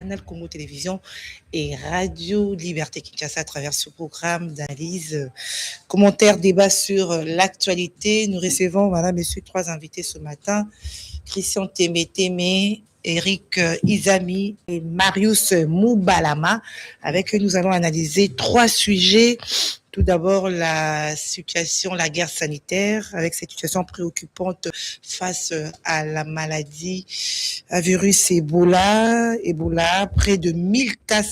Canal Congo Télévision et Radio Liberté Kinshasa à travers ce programme d'analyse, commentaires, débats sur l'actualité. Nous recevons, madame, messieurs, 3 invités ce matin. Christian Témé, Eric Izami et Marius Moubalama. Avec eux, nous allons analyser 3 sujets. Tout d'abord, la situation, la guerre sanitaire, avec cette situation préoccupante face à la maladie, à virus Ebola, près de 1000 cas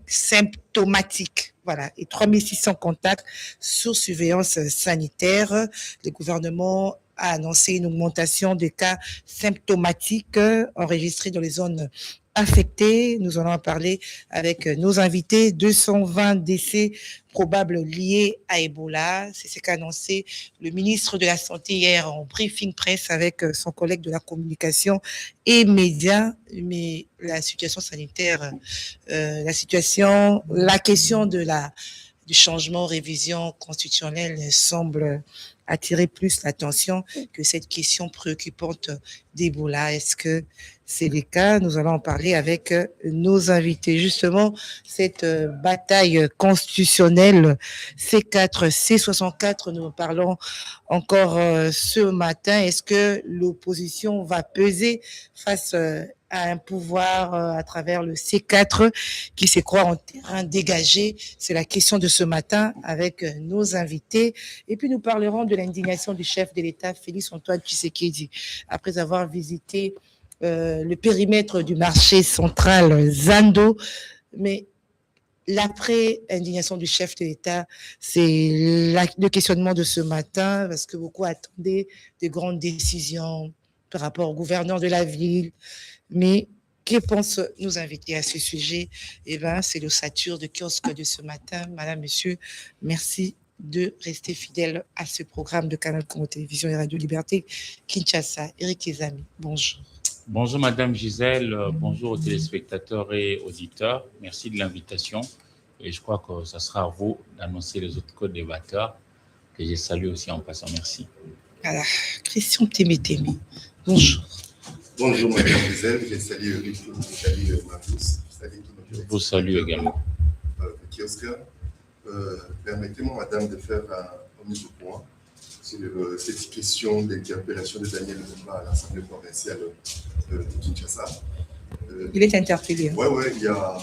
symptomatiques. Voilà, et 3600 contacts sous surveillance sanitaire. Le gouvernement a annoncé une augmentation des cas symptomatiques enregistrés dans les zones affectés. Nous allons en parler avec nos invités. 220 décès probables liés à Ebola. C'est ce qu'a annoncé le ministre de la Santé hier en briefing presse avec son collègue de la communication et médias. Mais la situation sanitaire, la question du changement, révision constitutionnelle semble attirer plus l'attention que cette question préoccupante d'Ebola. Est-ce que c'est le cas? Nous allons en parler avec nos invités. Justement, cette bataille constitutionnelle C4, C64, nous en parlons encore ce matin. Est-ce que l'opposition va peser face à un pouvoir à travers le C4 qui se croit en terrain dégagé? C'est la question de ce matin avec nos invités. Et puis nous parlerons de l'indignation du chef de l'État, Félix Antoine Tshisekedi, après avoir visité le périmètre du marché central Zando. Mais l'après-indignation du chef de l'État, c'est le questionnement de ce matin, parce que beaucoup attendaient de grandes décisions par rapport au gouverneur de la ville. Mais que pensent nos invités à ce sujet? Eh bien, c'est l'ossature de kiosque de ce matin. Madame, monsieur, merci de rester fidèle à ce programme de Canal Congo Télévision et Radio Liberté Kinshasa. Eric Izami, bonjour. Bonjour Madame Gisèle, bonjour aux téléspectateurs et auditeurs. Merci de l'invitation. Et je crois que ça sera à vous d'annoncer les autres co-débatteurs que je salue aussi en passant. Merci. Voilà, Christian Témé, bonjour. Bonjour Madame Gisèle, je salue Eric, je salue Marius, je salue tous nos Je vous salue également. Petit Oscar, permettez-moi Madame de faire un mise au point sur cette question d'interpellation de Daniel Lumba à l'Assemblée provinciale de Kinshasa. Il est interpellé. Oui, il y a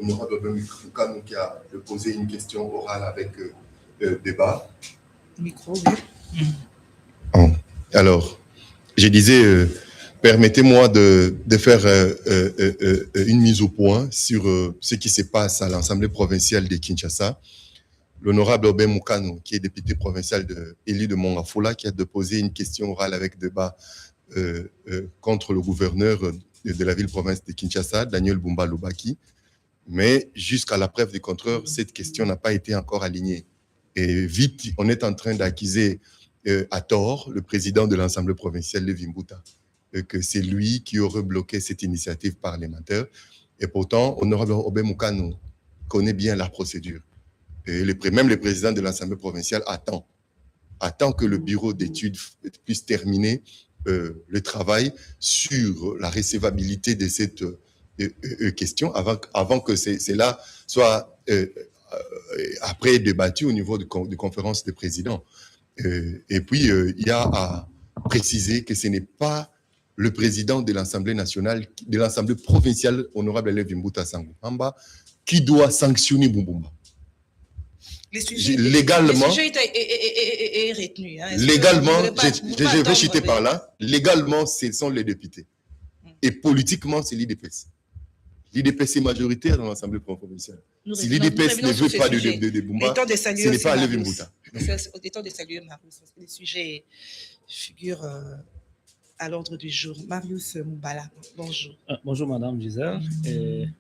Honorable Mukano qui a posé une question orale avec débat. Micro, oui. Alors, je disais, permettez-moi de faire une mise au point sur ce qui se passe à l'Assemblée provinciale de Kinshasa. L'honorable Obé Moukano, qui est député provincial élu de Mongafula, qui a déposé une question orale avec débat contre le gouverneur de la ville-province de Kinshasa, Daniel Bumba Lubaki. Mais jusqu'à la preuve du contraire, cette question n'a pas été encore alignée. Et vite, on est en train d'accuser à tort le président de l'Assemblée provinciale, Lévi Mbuta, que c'est lui qui aurait bloqué cette initiative parlementaire. Et pourtant, honorable Obé Moukano connaît bien la procédure. Et même le président de l'Assemblée provinciale attend que le bureau d'études puisse terminer le travail sur la recevabilité de cette question avant que cela soit après débattu au niveau de conférence des présidents. Et puis, il y a à préciser que ce n'est pas le président de l'Assemblée nationale, de l'Assemblée provinciale, honorable Lévi Mbuta Sangou-Pamba, qui doit sanctionner Bumbumba. Légalement, le sujet est retenu. Hein. Légalement, je vais chuter par là. Légalement, ce sont les députés. Et politiquement, c'est l'IDPS. L'IDPS est majoritaire dans l'Assemblée provinciale. Si l'IDPS ne veut pas de Bumba, ce n'est pas Lévi Mbuta. Autant de saluer Marius, parce que le sujet figure à l'ordre du jour. Marius Moubala, bonjour. Bonjour Madame Gisèle.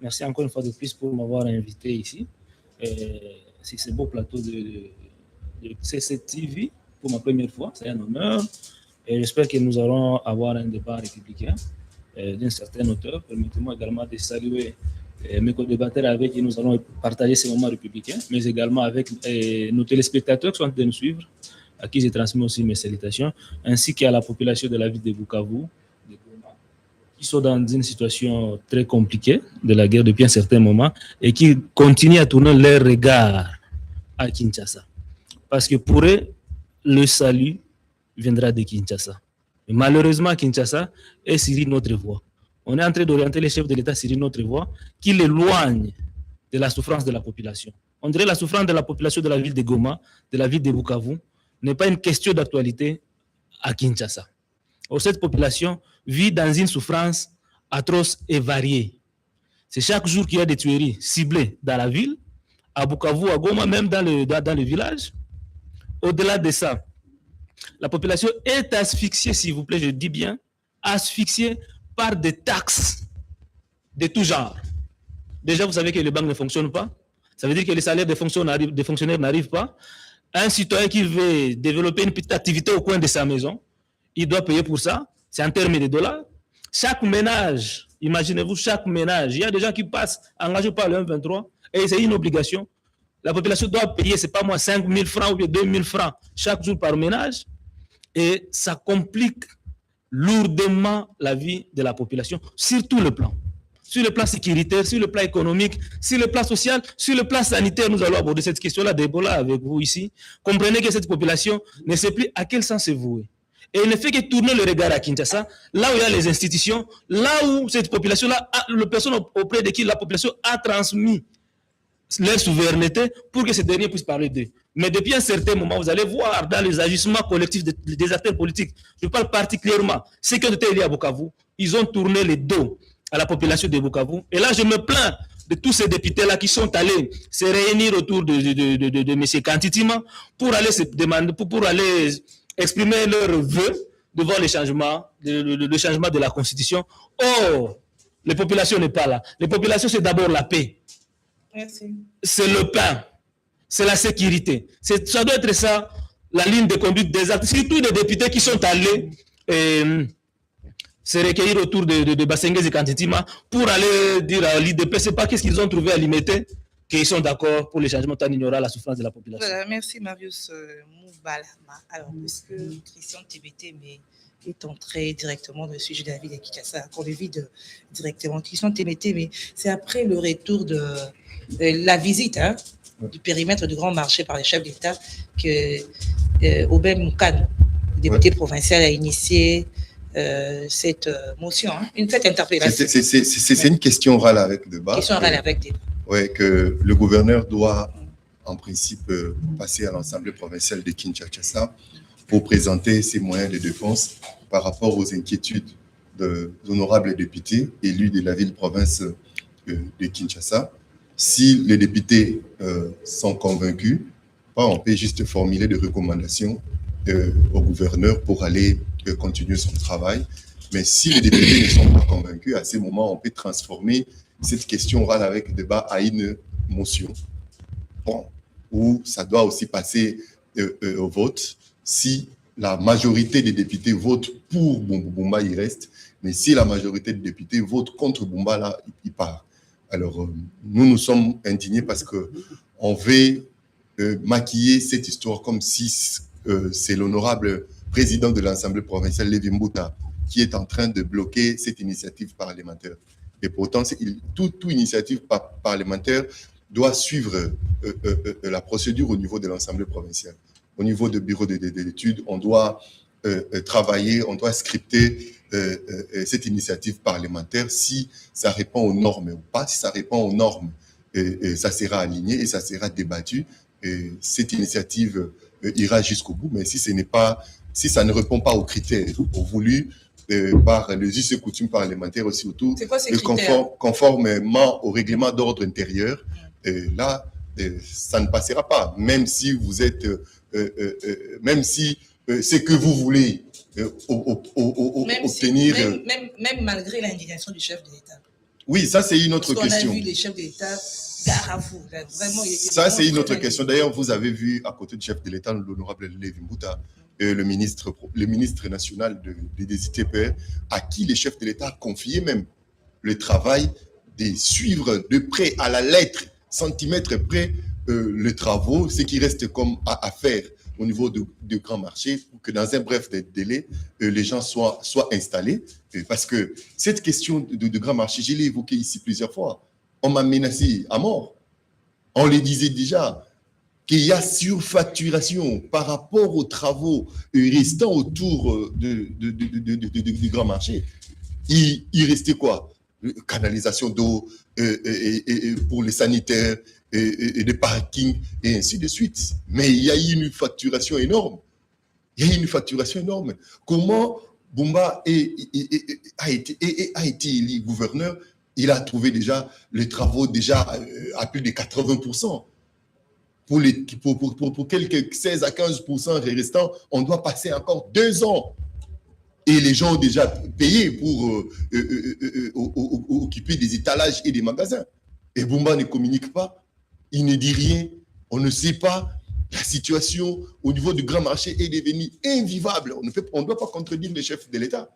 Merci encore une fois de plus pour m'avoir invité ici. C'est ce beau plateau de CCTV pour ma première fois, c'est un honneur. Et j'espère que nous allons avoir un débat républicain d'une certaine hauteur. Permettez-moi également de saluer mes co-débatteurs avec qui nous allons partager ces moments républicains, mais également avec nos téléspectateurs qui sont en train de nous suivre, à qui je transmets aussi mes salutations, ainsi qu'à la population de la ville de Bukavu, de Goma, qui sont dans une situation très compliquée de la guerre depuis un certain moment et qui continuent à tourner leur regard à Kinshasa. Parce que pour eux, le salut viendra de Kinshasa. Et malheureusement, Kinshasa est sur notre voie. On est en train d'orienter les chefs de l'État sur notre voie qui l'éloigne de la souffrance de la population. On dirait la souffrance de la population de la ville de Goma, de la ville de Bukavu, n'est pas une question d'actualité à Kinshasa. Or, cette population vit dans une souffrance atroce et variée. C'est chaque jour qu'il y a des tueries ciblées dans la ville, à Bukavu, à Goma, même dans le village. Au-delà de ça, la population est asphyxiée, s'il vous plaît, je dis bien, asphyxiée par des taxes de tout genre. Déjà, vous savez que les banques ne fonctionnent pas. Ça veut dire que les salaires des fonctionnaires n'arrivent pas. Un citoyen qui veut développer une petite activité au coin de sa maison, il doit payer pour ça. C'est en termes de dollars. Chaque ménage, imaginez-vous, chaque ménage, il y a des gens qui passent engagés par le 1,23 et c'est une obligation. La population doit payer, c'est pas moi, 5 000 francs ou bien 2 000 francs chaque jour par ménage. Et ça complique lourdement la vie de la population sur tout le plan. Sur le plan sécuritaire, sur le plan économique, sur le plan social, sur le plan sanitaire. Nous allons aborder cette question-là d'Ebola avec vous ici. Comprenez que cette population ne sait plus à quel sens se vouer. Et il ne fait que tourner le regard à Kinshasa, là où il y a les institutions, là où cette population-là, les personnes auprès de qui la population a transmis leur souveraineté pour que ces derniers puissent parler d'eux. Mais depuis un certain moment, vous allez voir dans les agissements collectifs des acteurs politiques, je parle particulièrement ceux qui ont été élus à Bukavu, ils ont tourné le dos à la population de Bukavu. Et là, je me plains de tous ces députés-là qui sont allés se réunir autour de M. Kantitima pour aller se demander, pour aller exprimer leurs vœux devant le changement de la Constitution. Or, les populations n'est pas là. Les populations, c'est d'abord la paix. Merci. C'est le pain, c'est la sécurité. Ça doit être ça, la ligne de conduite des actes. Surtout des députés qui sont allés se recueillir autour de Bassengez et Kantitima pour aller dire à l'IDP, c'est pas qu'est-ce qu'ils ont trouvé à limiter, qu'ils sont d'accord pour les changements en ignorant la souffrance de la population. Voilà, merci Marius Moubalama. Alors, puisque Christian TBT est entré directement dans le sujet de la ville de Kinshasa, qu'on le vide directement. Christian TBT, mais c'est après le retour de la visite du périmètre du grand marché par les chefs d'État que Aubin Moukane, député provincial, a initié cette motion, cette interpellation. C'est une question orale avec débat. Question orale avec débat. Oui, que le gouverneur doit en principe passer à l'Assemblée provinciale de Kinshasa pour présenter ses moyens de défense par rapport aux inquiétudes des honorables députés élus de la ville-province de Kinshasa. Si les députés sont convaincus, on peut juste formuler des recommandations au gouverneur pour aller continuer son travail. Mais si les députés ne sont pas convaincus, à ce moment, on peut transformer cette question orale avec débat à une motion. Bon, où ça doit aussi passer au vote. Si la majorité des députés votent pour Bumba, il reste. Mais si la majorité des députés votent contre Bumba, là, il part. Alors, nous sommes indignés parce qu'on veut maquiller cette histoire comme si c'est l'honorable président de l'Assemblée provinciale, Lévi Mbouta, qui est en train de bloquer cette initiative parlementaire. Et pourtant, toute initiative parlementaire doit suivre la procédure au niveau de l'Assemblée provinciale. Au niveau du bureau d'études, on doit travailler, on doit scripter cette initiative parlementaire si ça répond aux normes ou pas. Si ça répond aux normes, ça sera aligné et ça sera débattu. Cette initiative ira jusqu'au bout, mais si ça ne répond pas aux critères voulus par les us et coutumes parlementaires aussi, surtout conformément au règlement d'ordre intérieur, là, ça ne passera pas. Même si vous êtes, même si c'est que vous voulez obtenir... Même malgré l'indignation du chef de l'État. Oui, ça c'est une autre question. On a vu les chefs de l'État, gare à vous. Vraiment, ça c'est une autre question. D'ailleurs, vous avez vu à côté du chef de l'État, l'honorable Lévi Mbouta, le ministre national des ITPR, à qui les chefs de l'État a confié même le travail de suivre de près, à la lettre, centimètre près, les travaux, ce qui reste comme à faire au niveau de grands marchés pour que dans un bref délai, les gens soient installés. Parce que cette question de grands marchés, je l'ai évoqué ici plusieurs fois. On m'a menacé à mort. On le disait déjà qu'il y a surfacturation par rapport aux travaux restants autour du grand marché. Il restait quoi? Canalisation d'eau pour les sanitaires, et des parkings, et ainsi de suite. Mais il y a eu une facturation énorme. Comment Bumba a été élu gouverneur? Il a trouvé déjà les travaux à plus de 80%. Pour quelques 16 à 15% restants, on doit passer encore 2 ans. Et les gens ont déjà payé pour occuper des étalages et des magasins. Et Bumba ne communique pas, il ne dit rien, on ne sait pas. La situation au niveau du grand marché est devenue invivable. On ne doit pas contredire le chef de l'État.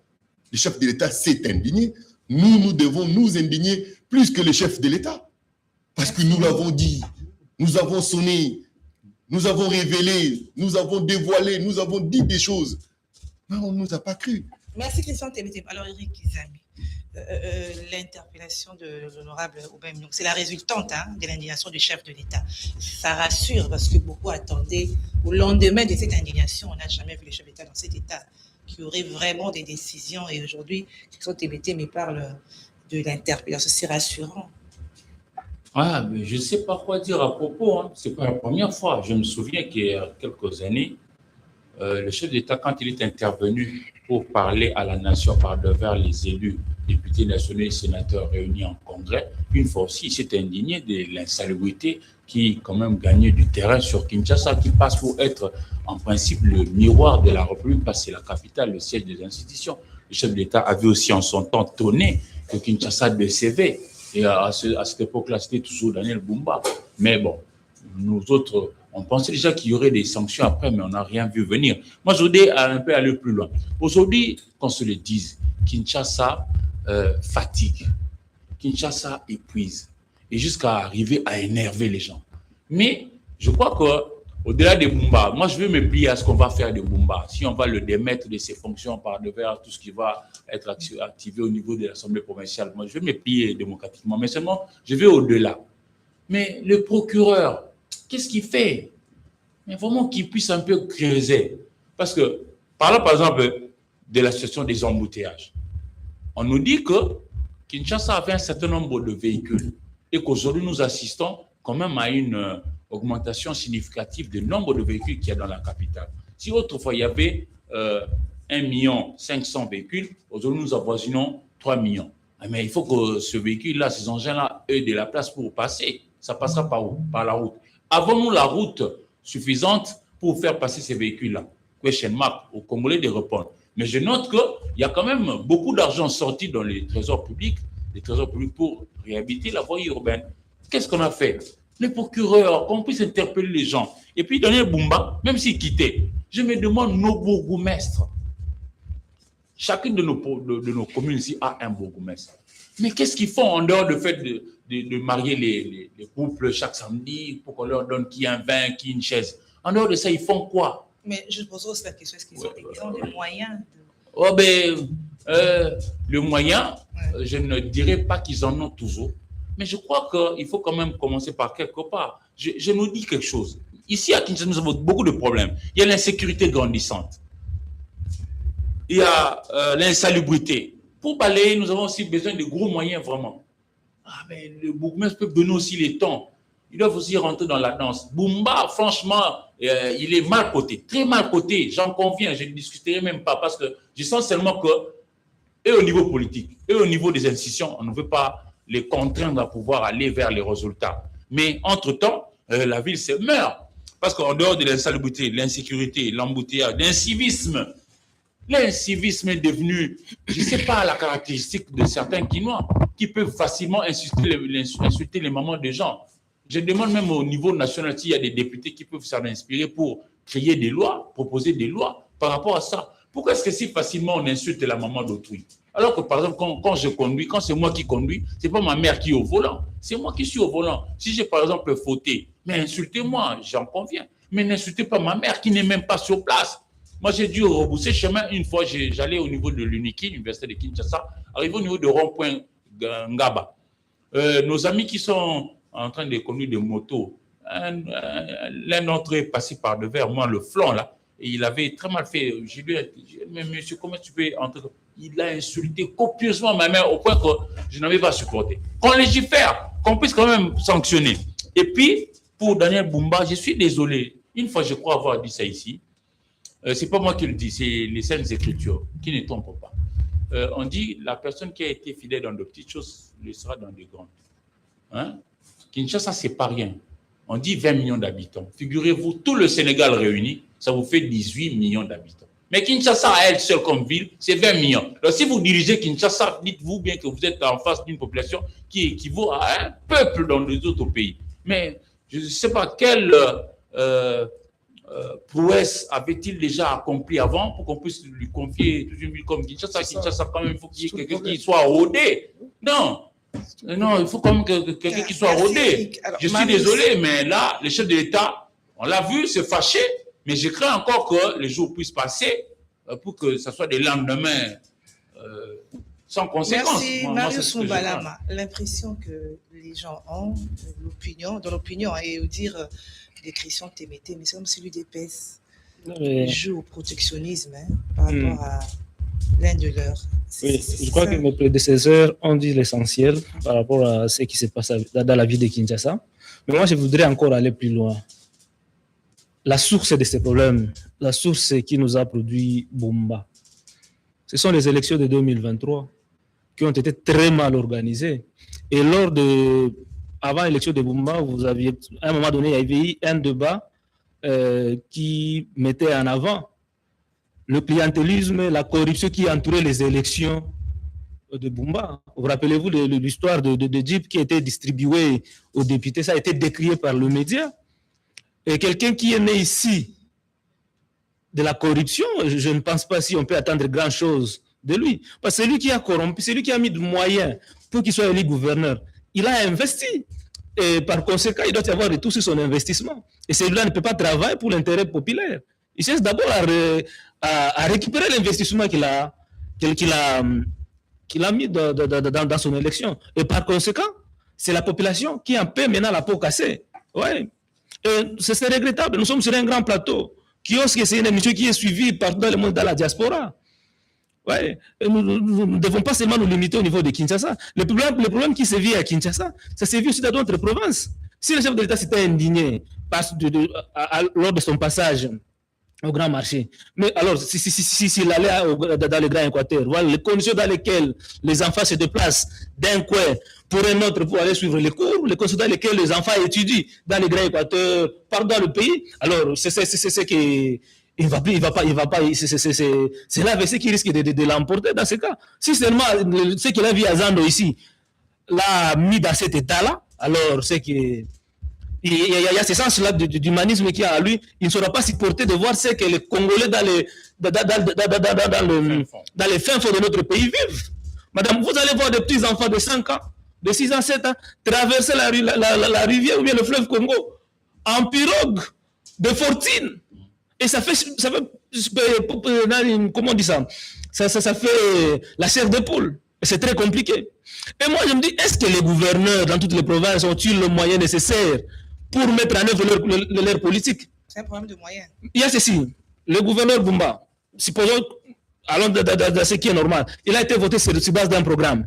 Le chef de l'État s'est indigné. Nous devons nous indigner plus que le chef de l'État. Parce que nous l'avons dit, nous avons sonné, nous avons révélé, nous avons dévoilé, nous avons dit des choses. Mais on ne nous a pas cru. Merci Christian Tébété. Alors Eric Kizami, l'interpellation de l'honorable Aubin Mignon, c'est la résultante de l'indignation du chef de l'État. Ça rassure parce que beaucoup attendaient au lendemain de cette indignation. On n'a jamais vu le chef d'État dans cet état qui aurait vraiment des décisions. Et aujourd'hui, Christian Tébété me parle de l'interpellation. C'est rassurant. Ah, mais je ne sais pas quoi dire à propos. Ce n'est pas la première fois. Je me souviens qu'il y a quelques années, le chef d'État, quand il est intervenu pour parler à la nation par devers les élus, députés nationaux et sénateurs réunis en congrès, une fois aussi, il s'est indigné de l'insalubrité qui, quand même, gagnait du terrain sur Kinshasa, qui passe pour être, en principe, le miroir de la République, parce que c'est la capitale, le siège des institutions. Le chef d'État avait aussi, en son temps, tonné que Kinshasa décevait. Et à cette époque-là, c'était toujours Daniel Bumba. Mais bon, nous autres, on pensait déjà qu'il y aurait des sanctions après, mais on n'a rien vu venir. Moi, je voudrais un peu aller plus loin. Aujourd'hui, qu'on se le dise, Kinshasa fatigue, Kinshasa épuise, et jusqu'à arriver à énerver les gens. Mais je crois qu'au-delà de Bumba, moi, je veux me plier à ce qu'on va faire de Bumba. Si on va le démettre de ses fonctions par devers tout ce qui va être activé au niveau de l'Assemblée provinciale, moi, je vais me plier démocratiquement. Mais seulement, je vais au-delà. Mais le procureur, qu'est-ce qu'il fait? Mais vraiment qu'il puisse un peu creuser. Parce que, parlons par exemple de la situation des embouteillages. On nous dit que Kinshasa avait un certain nombre de véhicules et qu'aujourd'hui nous assistons quand même à une augmentation significative du nombre de véhicules qu'il y a dans la capitale. Si autrefois il y avait 1 500 000 véhicules, aujourd'hui nous avoisinons 3 millions. Mais il faut que ce véhicule-là, ces engins-là, aient de la place pour passer. Ça passera par où? Par la route. Avons-nous la route suffisante pour faire passer ces véhicules-là? Question mark aux Congolais de répondre. Mais je note qu'il y a quand même beaucoup d'argent sorti dans les trésors publics pour réhabiliter la voie urbaine. Qu'est-ce qu'on a fait? Les procureurs, qu'on puisse interpeller les gens. Et puis Daniel Bumba, même s'il quittait, je me demande nos bourgmestres. Chacune de nos communes ici a un bourgmestre. Mais qu'est-ce qu'ils font en dehors du fait de marier les couples chaque samedi pour qu'on leur donne qui un vin, qui une chaise? En dehors de ça, ils font quoi? Mais je pose aussi la question, est-ce qu'ils ont des moyens le moyen, je ne dirais pas qu'ils en ont toujours, mais je crois qu'il faut quand même commencer par quelque part. Je nous dis quelque chose. Ici, à Kinshasa, nous avons beaucoup de problèmes. Il y a l'insécurité grandissante. Il y a l'insalubrité. Pour balayer, nous avons aussi besoin de gros moyens, vraiment. Mais le bourgmestre peut donner aussi les temps. Ils doivent aussi rentrer dans la danse. Bumba, franchement, il est mal coté, très mal coté, j'en conviens, je ne discuterai même pas parce que je sens seulement que, et au niveau politique, et au niveau des institutions, on ne veut pas les contraindre à pouvoir aller vers les résultats. Mais entre-temps, la ville se meurt. Parce qu'en dehors de l'insalubrité, l'insécurité, l'embouteillage, l'incivisme est devenu, je ne sais pas, la caractéristique de certains Kinois qui peuvent facilement insulter les mamans des gens. Je demande même au niveau national s'il y a des députés qui peuvent s'en inspirer pour créer des lois, proposer des lois par rapport à ça. Pourquoi est-ce que si facilement on insulte la maman d'autrui? Alors que par exemple, quand je conduis, quand c'est moi qui conduis, ce n'est pas ma mère qui est au volant, c'est moi qui suis au volant. Si j'ai par exemple fauté, mais insultez-moi, j'en conviens. Mais n'insultez pas ma mère qui n'est même pas sur place. Moi, j'ai dû rebousser chemin une fois. J'allais au niveau de l'UNIKI, l'Université de Kinshasa, arrivé au niveau de rond-point Ngaba. Nos amis qui sont en train de conduire des motos, l'un d'entre eux est passé par devers moi, le flanc là, et il avait très mal fait. J'ai dit, mais monsieur, comment tu peux entrer? Il a insulté copieusement ma mère au point que je n'avais pas supporté. Qu'on légifère, qu'on puisse quand même sanctionner. Et puis, pour Daniel Bumba, je suis désolé. Une fois, je crois avoir dit ça ici. C'est pas moi qui le dis, c'est les Saintes Écritures qui ne trompent pas. On dit la personne qui a été fidèle dans de petites choses le sera dans de grandes. Hein? Kinshasa, c'est pas rien. On dit 20 millions d'habitants. Figurez-vous, tout le Sénégal réuni, ça vous fait 18 millions d'habitants. Mais Kinshasa, à elle seule comme ville, c'est 20 millions. Alors, si vous dirigez Kinshasa, dites-vous bien que vous êtes en face d'une population qui équivaut à un peuple dans les autres pays. Mais je ne sais pas quelle prouesse avait-il déjà accompli avant pour qu'on puisse lui confier toute une ville comme Kinshasa. Kinshasa, quand même, il faut qu'il y ait quelqu'un qui soit rodé. Non, il faut quand même quelqu'un qui soit rodé. Alors, je suis désolé, mais là, le chef de l'État, on l'a vu, c'est fâché, mais je crains encore que les jours puissent passer pour que ce soit des lendemains sans conséquence. Merci, Marius Moubalama. L'impression que les gens ont, dans l'opinion, et dire des Christians Témété, mais c'est comme celui d'Épaisse. Ils jouent au protectionnisme par rapport à l'un de leurs. Oui, je crois que mes prédécesseurs ont dit l'essentiel par rapport à ce qui se passe dans la vie de Kinshasa. Mais moi, je voudrais encore aller plus loin. La source de ces problèmes, la source qui nous a produit Bumba, ce sont les élections de 2023 qui ont été très mal organisées. Et avant l'élection de Bumba, vous aviez, à un moment donné, il y avait eu un débat qui mettait en avant le clientélisme, la corruption qui entourait les élections de Bumba. Vous rappelez-vous l'histoire de Jeep qui a été distribué aux députés, ça a été décrié par le média. Et quelqu'un qui est né ici de la corruption, je ne pense pas si on peut attendre grand-chose de lui. Parce que c'est lui qui a corrompu, c'est lui qui a mis des moyens pour qu'il soit élu gouverneur. Il a investi. Et par conséquent, il doit y avoir retour sur son investissement. Et celui-là ne peut pas travailler pour l'intérêt populaire. Il cherche d'abord à récupérer l'investissement qu'il a mis dans son élection. Et par conséquent, c'est la population qui en paie maintenant la peau cassée. Ouais. C'est regrettable. Nous sommes sur un grand plateau. Kiosque, c'est une émission qui est suivie partout dans le monde, dans la diaspora. Ouais. Nous ne devons pas seulement nous limiter au niveau de Kinshasa. Le problème qui se vit à Kinshasa, ça se vit aussi dans d'autres provinces. Si le chef de l'État s'était indigné lors de son passage au grand marché, mais alors s'il allait dans le grand Équateur, voilà les conditions dans lesquelles les enfants se déplacent d'un coin pour un autre pour aller suivre les cours, les conditions dans lesquelles les enfants étudient dans le grand Équateur, partout dans le pays, alors c'est ce qui... Il va pas, c'est l'AVC qui risque de l'emporter dans ce cas. Si seulement ce qu'il a vu à Zando ici l'a mis dans cet état-là, alors c'est que il y a ce sens-là d'humanisme qui a à lui, il ne sera pas supporté de voir ce que les Congolais dans les fins fonds de notre pays vivent. Madame, vous allez voir des petits enfants de 5 ans, de 6 ans, 7 ans, traverser la rivière ou bien le fleuve Congo en pirogue de fortune. Et ça fait comment on dit ça? Ça fait la chair de poule. C'est très compliqué. Et moi, je me dis, est-ce que les gouverneurs dans toutes les provinces ont-ils le moyen nécessaire pour mettre en œuvre leur politique? C'est un problème de moyens. Il y a ceci. Le gouverneur Bumba, supposons, allons dans ce qui est normal, il a été voté sur base d'un programme.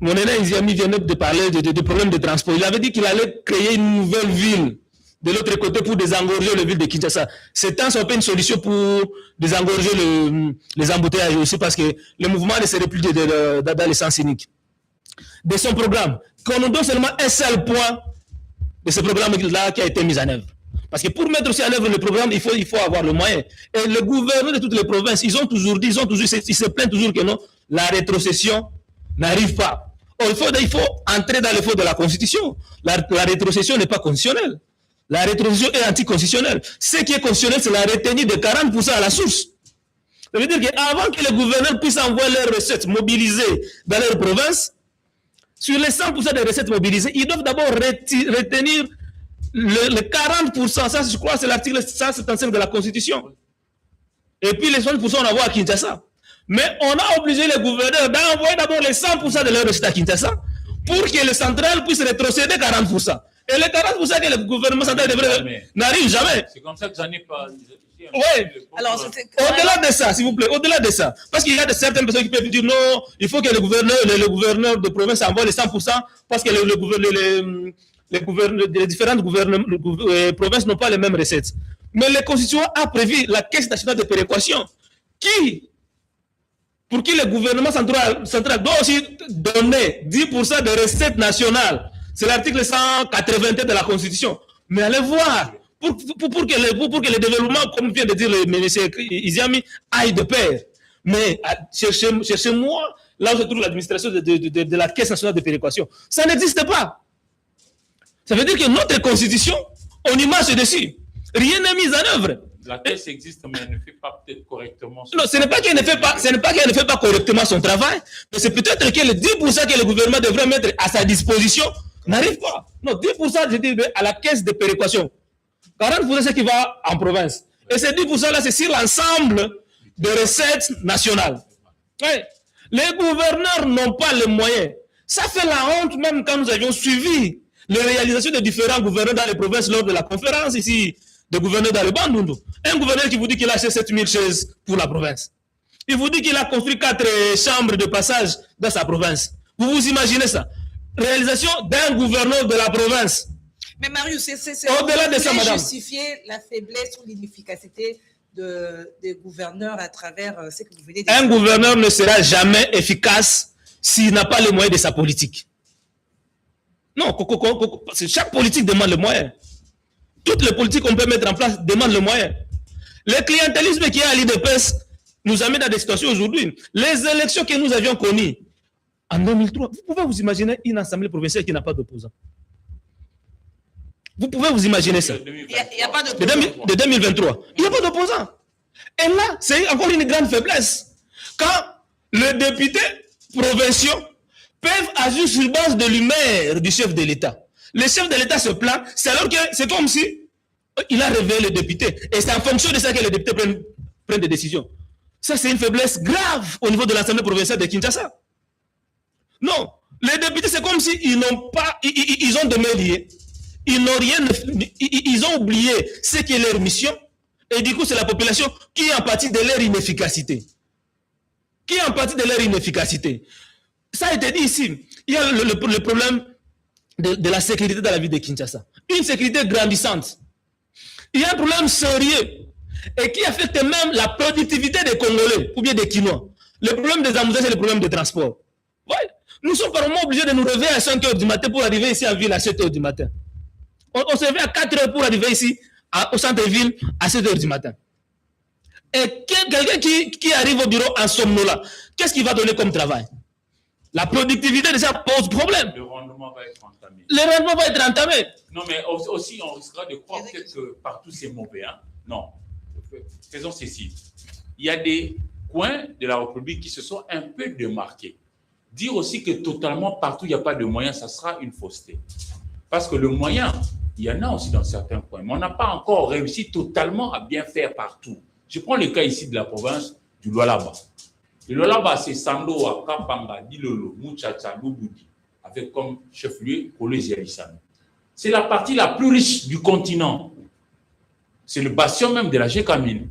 Mon aîné Iziami vient de parler de problèmes de transport. Il avait dit qu'il allait créer une nouvelle ville de l'autre côté pour désengorger la ville de Kinshasa. C'est un peu une solution pour désengorger les embouteillages aussi parce que le mouvement ne serait plus dans le sens unique. De son programme, qu'on nous donne seulement un seul point de ce programme-là qui a été mis en œuvre. Parce que pour mettre aussi en œuvre le programme, il faut avoir le moyen. Et le gouverneur de toutes les provinces, ils se plaignent toujours que non, la rétrocession n'arrive pas. Or, il faut entrer dans le fond de la Constitution. La rétrocession n'est pas constitutionnelle. La rétrocession est anticonstitutionnelle. Ce qui est constitutionnel, c'est la retenue de 40% à la source. Ça veut dire qu'avant que les gouverneurs puissent envoyer leurs recettes mobilisées dans leur province, sur les 100% des recettes mobilisées, ils doivent d'abord retenir le 40%, ça je crois c'est l'article 175 de la Constitution. Et puis les 60% on a à Kinshasa. Mais on a obligé les gouverneurs d'envoyer d'abord les 100% de leurs recettes à Kinshasa pour que le central puisse rétrocéder 40%. Et les 40% que le gouvernement central devrait n'arrive jamais. C'est comme ça que j'en ai pas. Oui. Alors, au-delà de ça, s'il vous plaît, au-del de ça, parce qu'il y a certaines personnes qui peuvent dire non, il faut que le gouverneur de province envoie les 100% parce que les différentes provinces n'ont pas les mêmes recettes. Mais la Constitution a prévu la Caisse nationale de péréquation pour qui le gouvernement central doit aussi donner 10% de recettes nationales. C'est l'article 181 de la Constitution. Mais allez voir, pour que le développement, comme vient de dire le ministre Iziami, aille de pair. Mais cherchez-moi, là où se trouve l'administration de la Caisse nationale de péréquation. Ça n'existe pas. Ça veut dire que notre Constitution, on y marche dessus. Rien n'est mis en œuvre. La caisse existe, mais elle ne fait pas peut-être correctement son travail. Non, ce n'est pas qu'elle ne fait pas correctement son travail, mais c'est peut-être que les 10% que le gouvernement devrait mettre à sa disposition n'arrive pas. Non, 10% je dis à la caisse de péréquation. 40% c'est ce qui va en province. Et ces 10% là, c'est sur l'ensemble des recettes nationales. Ouais. Les gouverneurs n'ont pas les moyens. Ça fait la honte même quand nous avions suivi les réalisations de différents gouverneurs dans les provinces lors de la conférence ici de gouverneurs dans le Bandundu. Un gouverneur qui vous dit qu'il a acheté 7000 chaises pour la province. Il vous dit qu'il a construit 4 chambres de passage dans sa province. Vous vous imaginez ça? Réalisation d'un gouverneur de la province. Mais Marius, c'est au-delà de ça, madame. Justifier la faiblesse ou l'inefficacité des gouverneurs à travers ce que vous venez de dire. Un gouverneur ne sera jamais efficace s'il n'a pas les moyens de sa politique. Non, chaque politique demande le moyen. Toutes les politiques qu'on peut mettre en place demandent le moyen. Le clientélisme qui est à l'IDPS nous amène à des situations aujourd'hui. Les élections que nous avions connues en 2003, vous pouvez vous imaginer une assemblée provinciale qui n'a pas d'opposants. Vous pouvez vous imaginer ça. Il n'y a pas de 2023. Il n'y a pas d'opposants. Et là, c'est encore une grande faiblesse. Quand les députés provinciaux peuvent agir sur base de l'humeur du chef de l'État. Le chef de l'État se plaint, c'est alors que c'est comme si il a réveillé les députés. Et c'est en fonction de ça que les députés prennent des décisions. Ça, c'est une faiblesse grave au niveau de l'Assemblée provinciale de Kinshasa. Non, les députés, c'est comme s'ils n'ont pas, ils ont des mains liées. Ils n'ont rien, ils ont oublié ce qui est leur mission. Et du coup, c'est la population qui est en partie de leur inefficacité. Ça a été dit ici. Il y a le problème de la sécurité dans la ville de Kinshasa. Une sécurité grandissante. Il y a un problème sérieux et qui affecte même la productivité des Congolais ou bien des Kinois. Le problème des embouteillages, c'est le problème des transports. Ouais. Nous sommes vraiment obligés de nous réveiller à 5 h du matin pour arriver ici en ville à 7 h du matin. On se réveille à 4 h pour arriver ici au centre-ville à 7 h du matin. Et quelqu'un qui arrive au bureau en somnolent, qu'est-ce qu'il va donner comme travail? La productivité déjà pose problème. Le rendement va être entamé. Non, mais aussi, on risquera de croire peut-être que partout c'est mauvais. Hein? Non. Faisons ceci. Il y a des coins de la République qui se sont un peu démarqués. Dire aussi que totalement partout il n'y a pas de moyens, ça sera une fausseté. Parce que le moyen, il y en a aussi dans certains coins, mais on n'a pas encore réussi totalement à bien faire partout. Je prends le cas ici de la province du Lualaba. Le Lualaba, c'est Sando, Kapanga, Dilolo, Muchacha, Lubudi, avec comme chef-lieu Kolezi-Alisano. C'est la partie la plus riche du continent. C'est le bastion même de la Gécamine.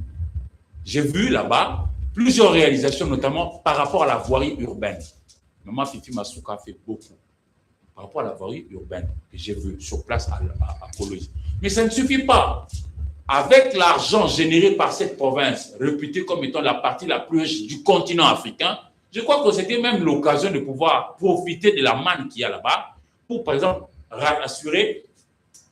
J'ai vu là-bas plusieurs réalisations, notamment par rapport à la voirie urbaine. Maman Fifi Masuka a fait beaucoup par rapport à la voirie urbaine que j'ai vu sur place à Kolezi. Mais ça ne suffit pas. Avec l'argent généré par cette province, réputée comme étant la partie la plus riche du continent africain, je crois que c'était même l'occasion de pouvoir profiter de la manne qu'il y a là-bas pour, par exemple, assurer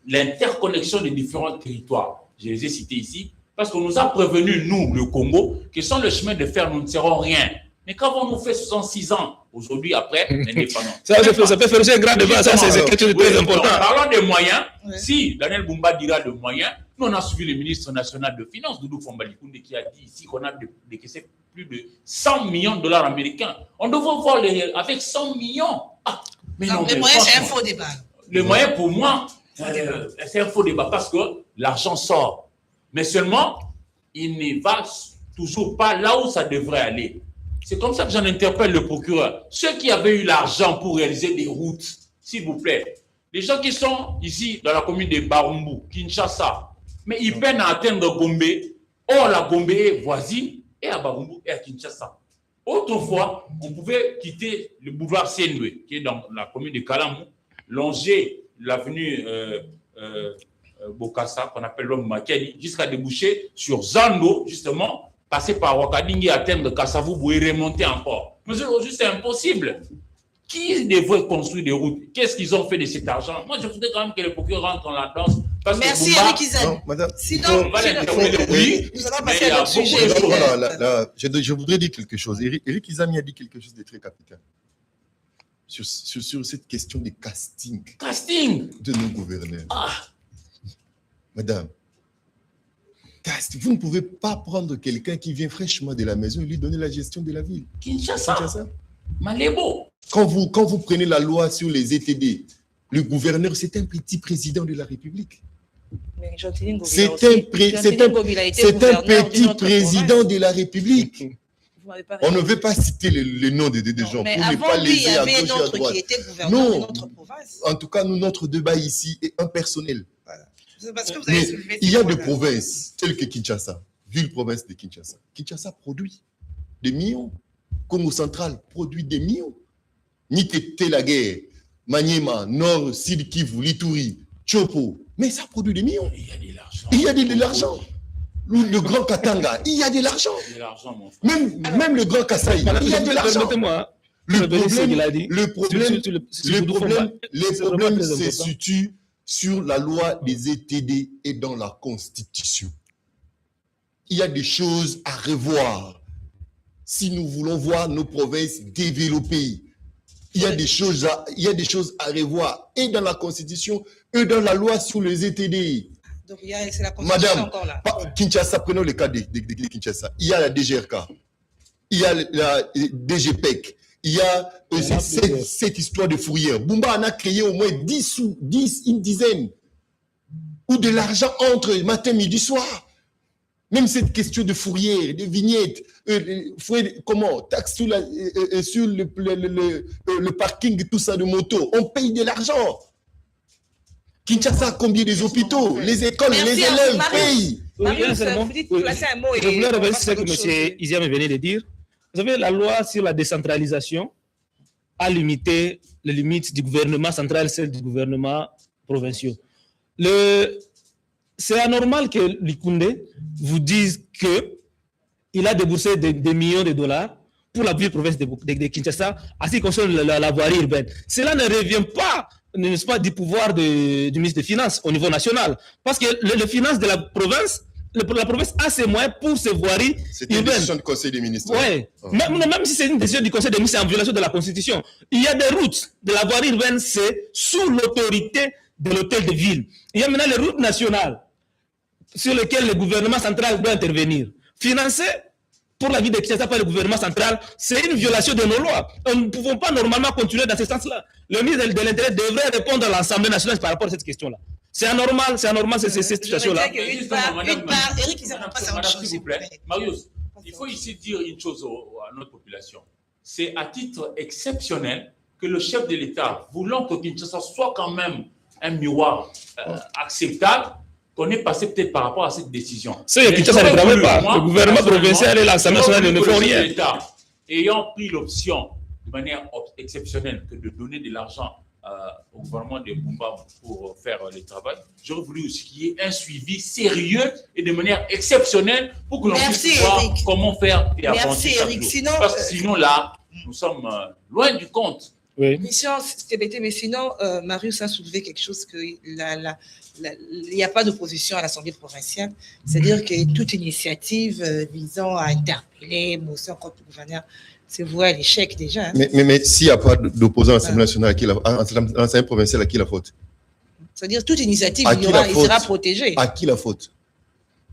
l'interconnexion des différents territoires. Je les ai cités ici parce qu'on nous a prévenu, nous, le Congo, que sans le chemin de fer, nous ne serons rien. Mais qu'avons-nous fait 66 ans aujourd'hui après l'indépendance? Ça peut faire aussi un grand débat, ça c'est quelque chose de très important. Parlons des moyens. Si Daniel Bumba dira de moyens, nous on a suivi le ministre national de Finances, Doudou Fambalikunde, qui a dit ici qu'on a décaissé plus de 100 millions de dollars américains. On devrait voir avec 100 millions. Mais non, les moyens, c'est un faux débat. Les moyens, pour moi, C'est un faux débat parce que l'argent sort. Mais seulement, il ne va toujours pas là où ça devrait aller. C'est comme ça que j'en interpelle le procureur. Ceux qui avaient eu l'argent pour réaliser des routes, s'il vous plaît, les gens qui sont ici dans la commune de Barumbu, Kinshasa, mais ils peinent à atteindre Gombe. Or, la Gombe est voisine et à Barumbu et à Kinshasa. Autrefois, on pouvait quitter le boulevard Senwe, qui est dans la commune de Kalamou, longer l'avenue Bokassa, qu'on appelle l'homme Makeni, jusqu'à déboucher sur Zando, justement, passer par Wakadingi, atteindre Kassavou et remonter encore. Mais aujourd'hui, c'est impossible. Qui devrait construire des routes? Qu'est-ce qu'ils ont fait de cet argent? Moi, je voudrais quand même que les procureurs rentrent dans la danse. Parce Merci, que Boumba, Eric Izan. Non, madame. Sinon, nous allons passer à d'autres sujets. Je voudrais dire quelque chose. Eric Izami a dit quelque chose de très capital sur cette question de casting de nos gouverneurs. Madame, vous ne pouvez pas prendre quelqu'un qui vient fraîchement de la maison et lui donner la gestion de la ville. Kinshasa. Malébo. Quand vous prenez la loi sur les ETD, le gouverneur, c'est un petit président de la République. C'est un petit président de la République. On ne veut pas citer le nom des gens mais pour ne avant pas lui, il y léser à avait gauche un et à autre droite. qui était gouverneur de notre province. En tout cas, notre débat ici est impersonnel. Voilà. C'est parce que vous avez Mais soulevé il y a ces des points-là. provinces telles que Kinshasa, ville-province de Kinshasa. Kinshasa produit des millions. Congo central produit des millions. Nitete la guerre, Maniema, Nord, Sud Kivu, Lituri, Chopo. Mais ça produit des millions. Il y a de l'argent. Le Grand Katanga, il y a de l'argent. Même le Grand Kasaï, il y a de l'argent. Le problème se situe sur la loi des ETD et dans la Constitution. Il y a des choses à revoir. Si nous voulons voir nos provinces développées, il y a des choses à revoir et dans la Constitution et dans la loi sur les ETD. Donc, c'est la Constitution Madame, encore là. Kinshasa, prenons le cas de Kinshasa. Il y a la DGRK, il y a la DGPEC, il y a cette histoire de fourrière. Boumba en a créé au moins une dizaine. Ou de l'argent entre matin, midi, soir. Même cette question de fourrière, de vignettes, taxe sur le parking, tout ça de moto, on paye de l'argent. Kinshasa a combien des hôpitaux, les écoles, les élèves payent. Je voulais revenir sur ce que M. Iziam venait de dire. Vous savez, la loi sur la décentralisation a limité les limites du gouvernement central, celles du gouvernement provincial. C'est anormal que l'Ikoundé vous dise qu'il a déboursé des millions de dollars pour la province de Kinshasa à ce qui concerne la voirie urbaine. Cela ne revient pas, n'est-ce pas, du pouvoir du ministre des Finances au niveau national. Parce que les finances de la province a ses moyens pour ses voiries urbaines. C'est une décision du Conseil des ministres. Oui. Même si c'est une décision du Conseil des ministres, c'est en violation de la Constitution. Il y a des routes de la voirie urbaine, c'est sous l'autorité de l'hôtel de ville. Il y a maintenant les routes nationales sur lesquelles le gouvernement central doit intervenir. Financées pour la vie de Kinshasa par le gouvernement central, c'est une violation de nos lois. Nous ne pouvons pas normalement continuer dans ce sens-là. Le ministre de l'Intérieur devrait répondre à l'Assemblée nationale par rapport à cette question-là. C'est anormal, cette situation-là. Eric, il s'en passe à autre chose. S'il vous plaît. Marius, il faut ici dire une chose à notre population. C'est à titre exceptionnel que le chef de l'État, voulant que Kinshasa soit quand même un miroir acceptable, qu'on est passé peut-être par rapport à cette décision. C'est Kinshasa ne travaille pas. Le gouvernement provincial et l'Assemblée nationale ne font rien. Ayant pris l'option de manière exceptionnelle que de donner de l'argent au gouvernement de Boumba pour faire le travail, j'aurais voulu aussi qu'il y ait un suivi sérieux et de manière exceptionnelle pour que l'on puisse voir comment faire et avancer chaque jour. Parce que sinon là, nous sommes loin du compte. Oui. Mission TBT, mais sinon, Marius a soulevé quelque chose qu'il n'y a pas d'opposition à l'Assemblée provinciale. C'est-à-dire que toute initiative visant à interpeller, motion contre le gouverneur, c'est voué à l'échec déjà. Hein. Mais s'il n'y a pas d'opposant à l'Assemblée nationale, à l'Assemblée provinciale, à qui la faute? C'est-à-dire toute initiative, il sera protégé. À qui la faute?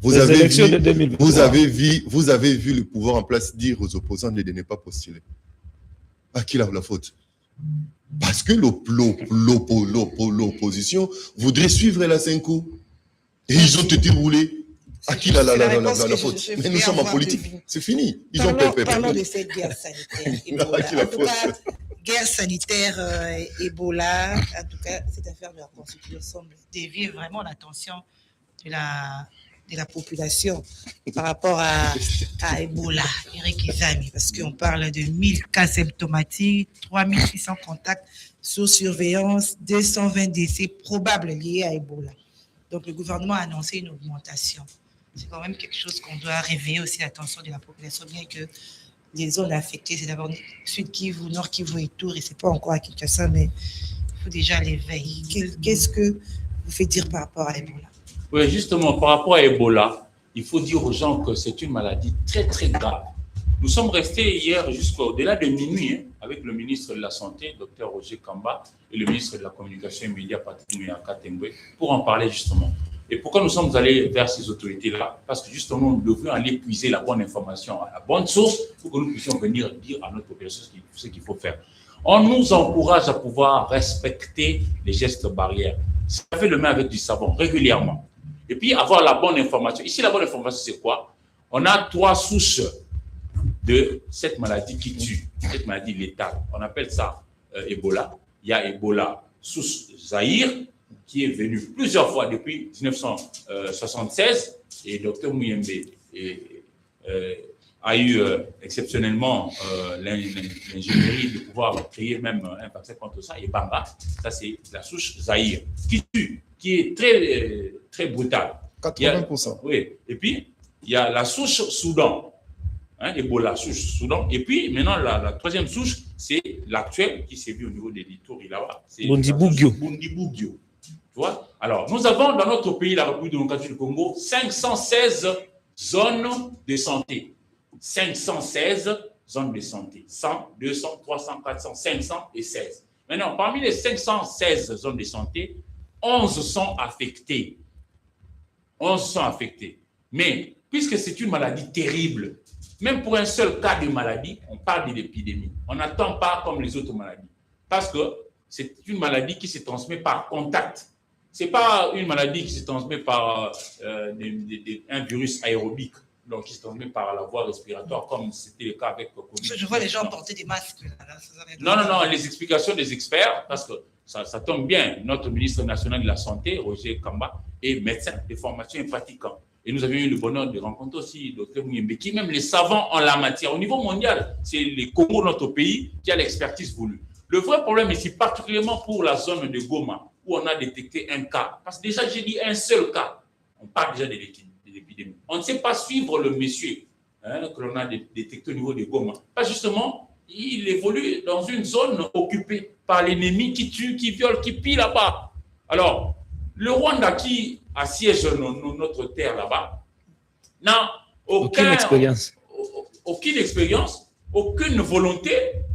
Vous avez vu le pouvoir en place dire aux opposants de ne pas postuler. À qui la faute? Parce que l'opposition voudrait suivre la Senko. Et ils ont été roulés. À qui la faute? Mais nous sommes en politique. C'est fini. Ils ont Parlons de cette guerre sanitaire. En tout cas, guerre sanitaire, Ebola. En tout cas, cette affaire de la Constitution semble dévier vraiment l'attention de la population par rapport à Ebola, Eric Izami, parce qu'on parle de 1000 cas symptomatiques, 3600 contacts sous surveillance, 220 décès probables liés à Ebola. Donc, le gouvernement a annoncé une augmentation. C'est quand même quelque chose qu'on doit réveiller aussi l'attention de la population, bien que les zones affectées, c'est d'abord Sud Kivu, Nord Kivu et Tours, et c'est pas encore à Kinshasa, mais il faut déjà l'éveil. Qu'est-ce que vous faites dire par rapport à Ebola? Oui, justement, par rapport à Ebola, il faut dire aux gens que c'est une maladie très, très grave. Nous sommes restés hier jusqu'au-delà de minuit avec le ministre de la Santé, Dr Roger Kamba, et le ministre de la Communication et Médias, Patrick Muyaka Tembwe, pour en parler justement. Et pourquoi nous sommes allés vers ces autorités-là? Parce que justement, nous devions aller puiser la bonne information à la bonne source pour que nous puissions venir dire à notre population ce qu'il faut faire. On nous encourage à pouvoir respecter les gestes barrières. Ça fait le même avec du savon régulièrement. Et puis avoir la bonne information. Ici, la bonne information, c'est quoi? On a 3 souches de cette maladie qui tue, cette maladie létale. On appelle ça Ebola. Il y a Ebola souche Zaïre, qui est venu plusieurs fois depuis 1976, et Dr Muyembe a eu exceptionnellement l'ingénierie de pouvoir créer même un vaccin contre ça, et Bamba, ça c'est la souche Zaïre, qui tue, qui est très, très brutale. 80%. Oui, et puis il y a la souche Soudan, Ebola, souche Soudan, et puis maintenant la troisième souche, c'est l'actuelle qui s'est vue au niveau des littoraux là-bas. Bundibugyo. Tu vois? Alors, nous avons dans notre pays, la République démocratique du Congo, 516 zones de santé. 516 zones de santé. 100, 200, 300, 400, 500 et 16. Maintenant, parmi les 516 zones de santé, 11 sont affectées. 11 sont affectées. Mais, puisque c'est une maladie terrible, même pour un seul cas de maladie, on parle de l'épidémie. On n'attend pas comme les autres maladies. Parce que c'est une maladie qui se transmet par contact. Ce n'est pas une maladie qui se transmet par un virus aérobique, donc qui se transmet par la voie respiratoire, comme c'était le cas avec le Covid. Je vois les gens porter des masques. Non, les explications des experts, parce que ça tombe bien. Notre ministre national de la Santé, Roger Kamba, est médecin de formation et pratiquant. Et nous avions eu le bonheur de rencontrer aussi Dr Muyembe, qui même les savants en la matière. Au niveau mondial, c'est le Congo, notre pays, qui a l'expertise voulue. Le vrai problème ici, particulièrement pour la zone de Goma, où on a détecté un cas. Parce que déjà, j'ai dit un seul cas. On parle déjà de l'épidémie. On ne sait pas suivre le monsieur que l'on a détecté au niveau de Goma. Parce que justement, il évolue dans une zone occupée par l'ennemi qui tue, qui viole, qui pille là-bas. Alors, le Rwanda qui assiège notre terre là-bas n'a aucune expérience, aucune volonté,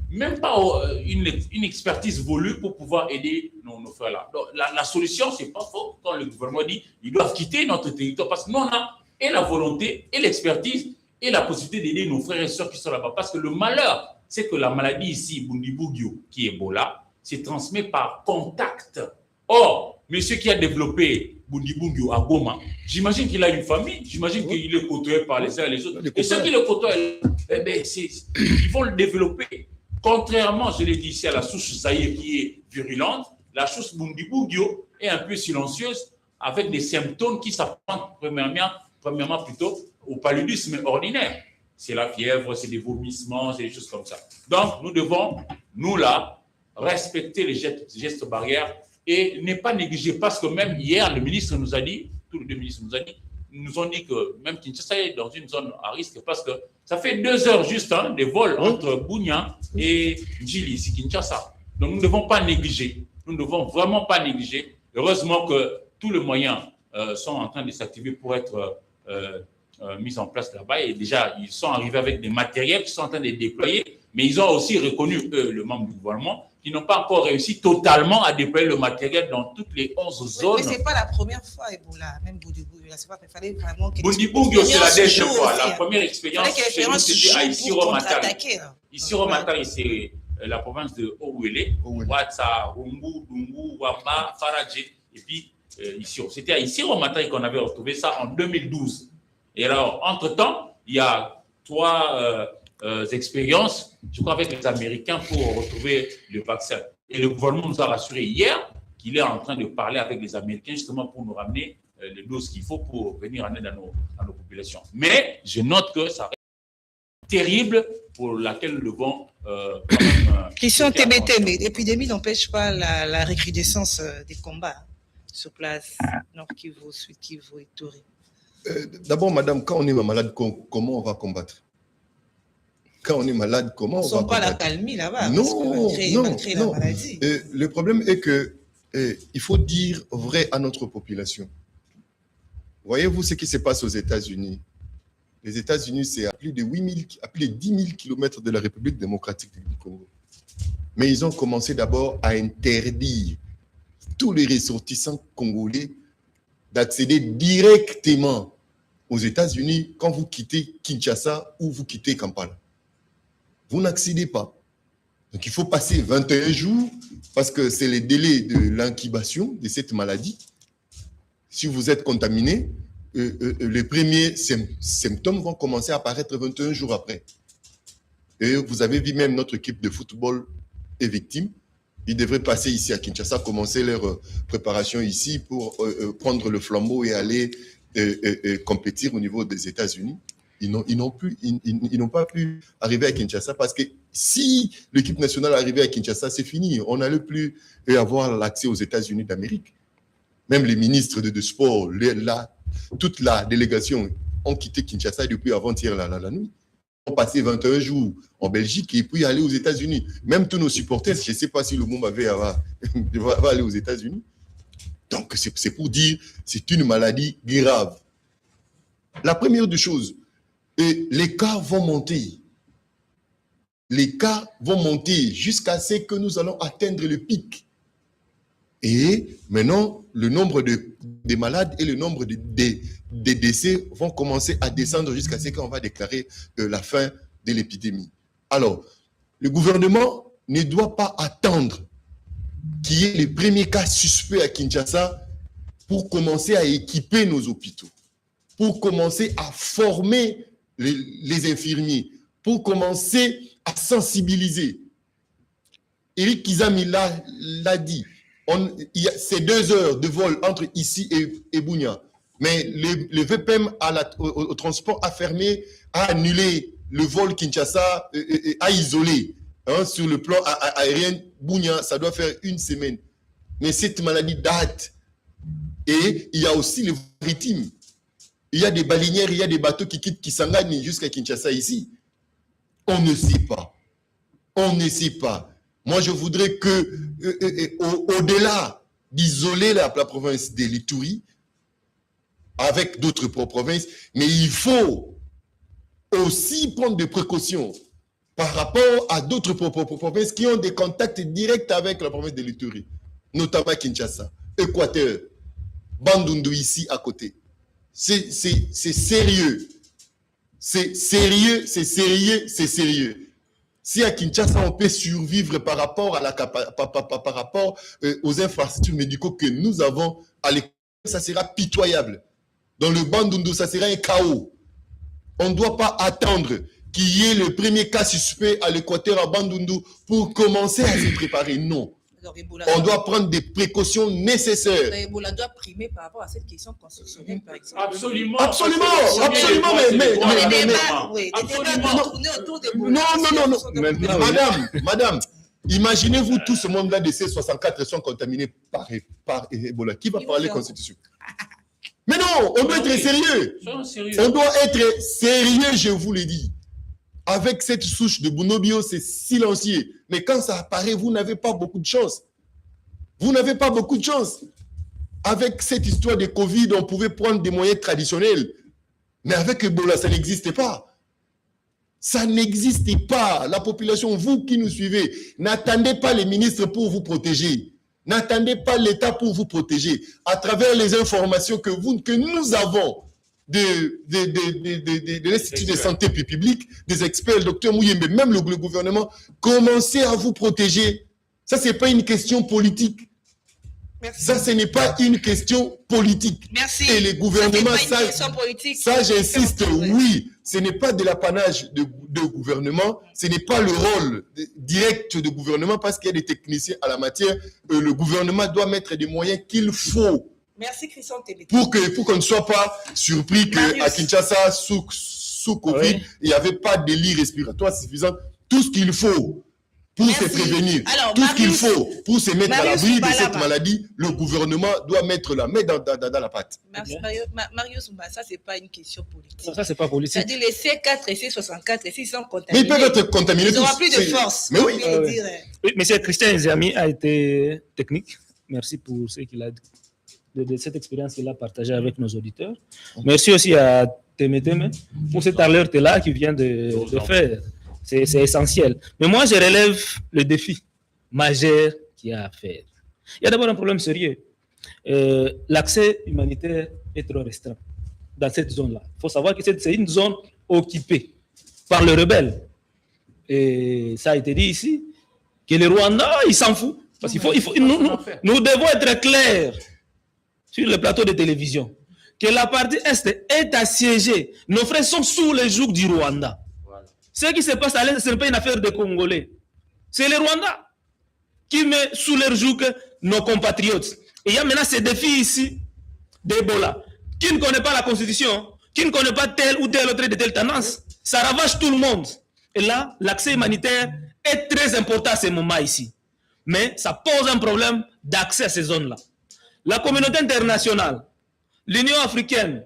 même pas une expertise voulue pour pouvoir aider nos frères là. Donc, la solution, c'est pas faux quand le gouvernement dit qu'ils doivent quitter notre territoire parce que nous, on a et la volonté, et l'expertise, et la possibilité d'aider nos frères et sœurs qui sont là-bas. Parce que le malheur, c'est que la maladie ici, Bundibugyo, qui est Ebola, se transmet par contact. Or, monsieur qui a développé Bundibugyo à Goma, j'imagine qu'il a une famille, j'imagine qu'il est côtoyé par les uns et les autres. Et ceux qui le côtoient, ils vont le développer. Contrairement, je l'ai dit ici, à la souche Zaïre qui est virulente, la souche Bundibugyo est un peu silencieuse avec des symptômes qui s'apparentent premièrement plutôt au paludisme ordinaire. C'est la fièvre, c'est des vomissements, c'est des choses comme ça. Donc, nous devons, nous là, respecter les gestes barrières et ne pas négliger. Parce que même hier, le ministre nous a dit, tous les deux ministres nous ont dit que même Kinshasa est dans une zone à risque parce que ça fait 2 heures juste des vols entre Bunia et Djili, ici Kinshasa. Donc, nous ne devons pas négliger. Nous ne devons vraiment pas négliger. Heureusement que tous les moyens sont en train de s'activer pour être mis en place là-bas. Et déjà, ils sont arrivés avec des matériels qui sont en train de déployer. Mais ils ont aussi reconnu, eux, le membre du gouvernement, qui n'ont pas encore réussi totalement à déployer le matériel dans toutes les 11 zones. Mais ce n'est pas la première fois, Ebola, même Bundibugyo. C'est pas qu'il fallait vraiment... Bundibugyo, c'est la deuxième fois. La première expérience, c'était à Isiro Matari. Isiro Matari, c'est la province de Owele, Ouatsa, Rungu, Dungu, Wamba, Faradje, et puis Isiro. C'était à Isiro Matai qu'on avait retrouvé ça en 2012. Et alors, entre-temps, il y a 3 expériences, je crois, avec les Américains pour retrouver le vaccin. Et le gouvernement nous a rassuré hier qu'il est en train de parler avec les Américains justement pour nous ramener les doses qu'il faut pour venir en aide à nos populations. Mais je note que ça reste terrible pour laquelle nous devons quand même... Christian Tébété, mais l'épidémie n'empêche pas la recrudescence des combats sur place, Nord Kivu, Sud Kivu et Touri. D'abord, madame, quand on est malade, comment on va combattre? Quand on est malade, comment on va combattre? On ne sent pas la calmie là-bas. Non, malgré la maladie. Le problème est que il faut dire vrai à notre population. Voyez-vous ce qui se passe aux États-Unis? Les États-Unis, c'est à plus de 10 000 kilomètres de la République démocratique du Congo. Mais ils ont commencé d'abord à interdire tous les ressortissants congolais d'accéder directement aux États-Unis quand vous quittez Kinshasa ou vous quittez Kampala. Vous n'accédez pas. Donc, il faut passer 21 jours parce que c'est le délai de l'incubation de cette maladie. Si vous êtes contaminé, les premiers symptômes vont commencer à apparaître 21 jours après. Et vous avez vu même notre équipe de football est victime. Ils devraient passer ici à Kinshasa, commencer leur préparation ici pour prendre le flambeau et aller compétir au niveau des États-Unis. Ils n'ont pas pu arriver à Kinshasa parce que si l'équipe nationale arrivait à Kinshasa, c'est fini. On n'allait plus avoir l'accès aux États-Unis d'Amérique. Même les ministres de sport, toute la délégation ont quitté Kinshasa depuis avant-hier la nuit. Ils ont passé 21 jours en Belgique et puis aller aux États-Unis. Même tous nos supporters, je ne sais pas si le monde va aller aux États-Unis. Donc, c'est pour dire c'est une maladie grave. La première des choses, les cas vont monter. Les cas vont monter jusqu'à ce que nous allons atteindre le pic. Et maintenant, le nombre des malades et le nombre des décès vont commencer à descendre jusqu'à ce qu'on va déclarer la fin de l'épidémie. Alors, le gouvernement ne doit pas attendre qu'il y ait les premiers cas suspects à Kinshasa pour commencer à équiper nos hôpitaux, pour commencer à former les infirmiers, pour commencer à sensibiliser. Eric Kizami l'a dit, c'est 2 heures de vol entre ici et Bunia. Mais le VPM au transport a fermé, a annulé le vol Kinshasa, a isolé. Sur le plan aérien, Bunia, ça doit faire 1 semaine. Mais cette maladie date. Et il y a aussi les maritimes. Il y a des baleinières, il y a des bateaux qui quittent Kisangani jusqu'à Kinshasa ici. On ne sait pas. On ne sait pas. Moi, je voudrais que, au-delà d'isoler la province de l'Ituri, avec d'autres provinces, mais il faut aussi prendre des précautions par rapport à d'autres provinces qui ont des contacts directs avec la province de l'Ituri, notamment Kinshasa, Équateur, Bandundu ici à côté. C'est sérieux. C'est sérieux, c'est sérieux, c'est sérieux. Si à Kinshasa, on peut survivre par rapport aux infrastructures médicaux que nous avons, à l'école, ça sera pitoyable. Dans le Bandundu, ça sera un chaos. On ne doit pas attendre qu'il y ait le premier cas suspect à l'Équateur, à Bandundu, pour commencer à se préparer. Non. On doit prendre des précautions nécessaires. Ebola doit primer par rapport à cette question constitutionnelle, par exemple. Absolument. Absolument. Madame, imaginez-vous tout ce monde-là de ces 64 sont contaminés par Ebola. Qui va parler constitution? Mais non, on doit être sérieux. On doit être sérieux, je vous l'ai dit. Avec cette souche de Bunobio, c'est silencieux. Mais quand ça apparaît, vous n'avez pas beaucoup de chance. Vous n'avez pas beaucoup de chance. Avec cette histoire de Covid, on pouvait prendre des moyens traditionnels. Mais avec Ebola, ça n'existait pas. Ça n'existait pas. La population, vous qui nous suivez, n'attendez pas les ministres pour vous protéger. N'attendez pas l'État pour vous protéger. À travers les informations que nous avons, de l'Institut de santé publique, des experts, le docteur Mouyembe, même le gouvernement, commencez à vous protéger. Ça, ce n'est pas une question politique. Merci. Ça, ce n'est pas une question politique. Merci. Et les gouvernements, ça j'insiste, oui, ce n'est pas de l'apanage de gouvernement, ce n'est pas le rôle direct de gouvernement parce qu'il y a des techniciens à la matière. Le gouvernement doit mettre des moyens qu'il faut. Merci, Christian Tébé. Pour qu'on ne soit pas surpris qu'à Kinshasa, sous Covid, il n'y avait pas de lit respiratoire suffisant. Tout ce qu'il faut pour se prévenir, alors, tout ce qu'il faut pour se mettre à l'abri de cette Oubalama. maladie, le gouvernement doit mettre la main dans la pâte. Merci, Marius Mba, ça, ce n'est pas une question politique. Non, ça, c'est pas politique. C'est-à-dire les C4 et C64 et s'ils sont Mais contaminés, ils peuvent être contaminés ils tous. n'auront plus de force. Mais oui. Faut bien le dire. Oui, monsieur Christian Ezami a été technique. Merci pour ce qu'il a dit, de cette expérience qu'il a partagée avec nos auditeurs. Merci aussi à Témétémé pour cette alerte-là qu'il vient de faire. C'est essentiel. Mais moi, je relève le défi majeur qu'il y a à faire. Il y a d'abord un problème sérieux. L'accès humanitaire est trop restreint dans cette zone-là. Il faut savoir que c'est une zone occupée par les rebelles. Et ça a été dit ici, que le Rwanda, il s'en fout. Parce qu'il nous devons être clairs sur le plateau de télévision que la partie Est est assiégée. Nos frères sont sous les jougs du Rwanda. Voilà. Ce qui se passe à l'Est, ce n'est pas une affaire de Congolais. C'est le Rwanda qui met sous leurs jougs nos compatriotes. Et il y a maintenant ce défi ici d'Ebola. Qui ne connaît pas la Constitution, qui ne connaît pas telle ou telle autre de telle tendance, ça ravage tout le monde. Et là, l'accès humanitaire est très important à ce moment ici. Mais ça pose un problème d'accès à ces zones-là. La communauté internationale, l'Union africaine,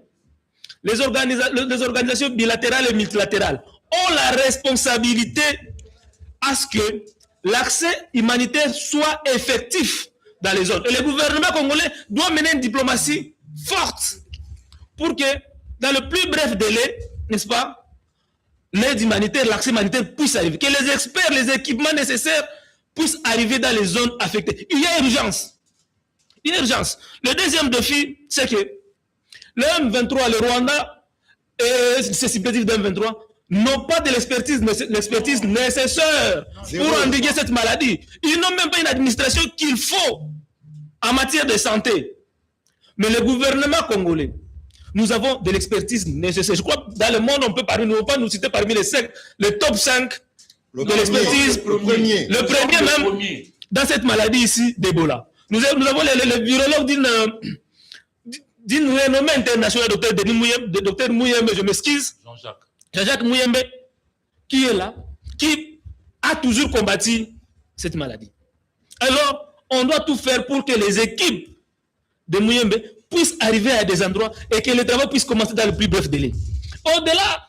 les organisations bilatérales et multilatérales ont la responsabilité à ce que l'accès humanitaire soit effectif dans les zones. Et le gouvernement congolais doit mener une diplomatie forte pour que, dans le plus bref délai, n'est-ce pas, l'aide humanitaire, l'accès humanitaire puisse arriver. Que les experts, les équipements nécessaires puissent arriver dans les zones affectées. Il y a urgence. Il y a urgence. Le deuxième défi, c'est que le M23, le Rwanda et ces supplétifs de M23 n'ont pas de l'expertise nécessaire pour endiguer cette maladie. Ils n'ont même pas une administration qu'il faut en matière de santé. Mais le gouvernement congolais, nous avons de l'expertise nécessaire. Je crois que dans le monde, on peut pas nous citer parmi les top 5 de l'expertise. Le premier même dans cette maladie ici d'Ebola. Nous avons les virologues d'une renommée internationale, docteur Mouyembe, je m'excuse. Jean-Jacques Mouyembe, qui est là, qui a toujours combattu cette maladie. Alors, on doit tout faire pour que les équipes de Mouyembe puissent arriver à des endroits et que les travaux puissent commencer dans le plus bref délai. Au-delà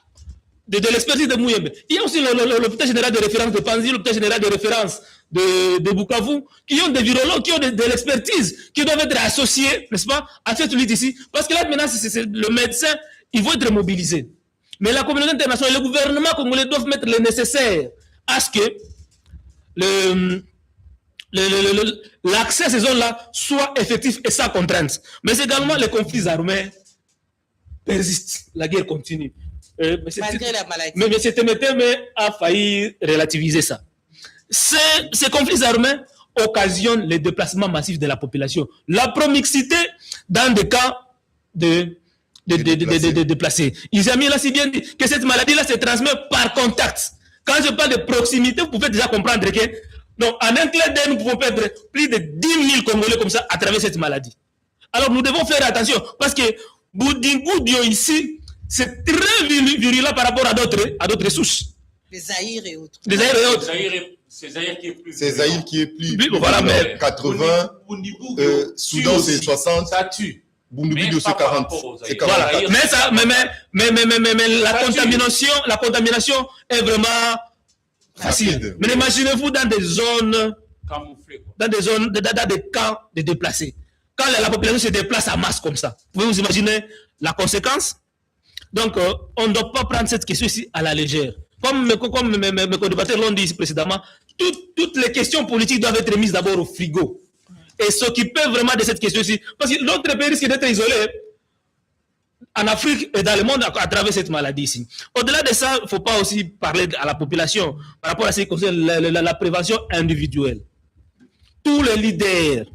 de l'expertise de Mouyembe, il y a aussi l'hôpital général de référence de Panzi, l'hôpital général de référence de Bukavu, qui ont des virologues, qui ont de l'expertise, qui doivent être associés, n'est-ce pas, à cette lutte ici. Parce que là, maintenant, c'est le médecin, il va être mobilisé. Mais la communauté internationale et le gouvernement congolais doivent mettre le nécessaire à ce que l'accès à ces zones-là soit effectif et sans contrainte. Mais également, les conflits armés persistent. La guerre continue. Malgré la maladie. Mais M. Témétémé a failli relativiser ça. Ces conflits armés occasionnent les déplacements massifs de la population. La promixité dans des cas de déplacés. Ils ont mis là si bien dit que cette maladie-là se transmet par contact. Quand je parle de proximité, vous pouvez déjà comprendre que donc, en un clin d'œil, nous pouvons perdre plus de 10 000 Congolais comme ça à travers cette maladie. Alors nous devons faire attention parce que Boudingudio ici, c'est très virulent par rapport à d'autres souches. Les Zaïre et autres. Les Zaïre et autres. C'est Zaïre qui est plus. C'est Zaïre qui est plus. Voilà, mais 80, Soudan c'est 60. Ça tue. Bundubudio c'est 40. C'est 40. Voilà. Mais la contamination est vraiment facile. Mais imaginez-vous dans des zones camouflées, dans des camps de déplacés. Quand la population se déplace en masse comme ça, vous pouvez vous imaginer la conséquence. Donc, on ne doit pas prendre cette question ici à la légère. Comme mes co-débatteurs l'ont dit ici précédemment, toutes les questions politiques doivent être mises d'abord au frigo et s'occuper vraiment de cette question ici. Parce que l'autre pays risque d'être isolé. en Afrique et dans le monde à travers cette maladie ici. Au-delà de ça, il ne faut pas aussi parler à la population par rapport à ce qui concerne la prévention individuelle. Tous les leaders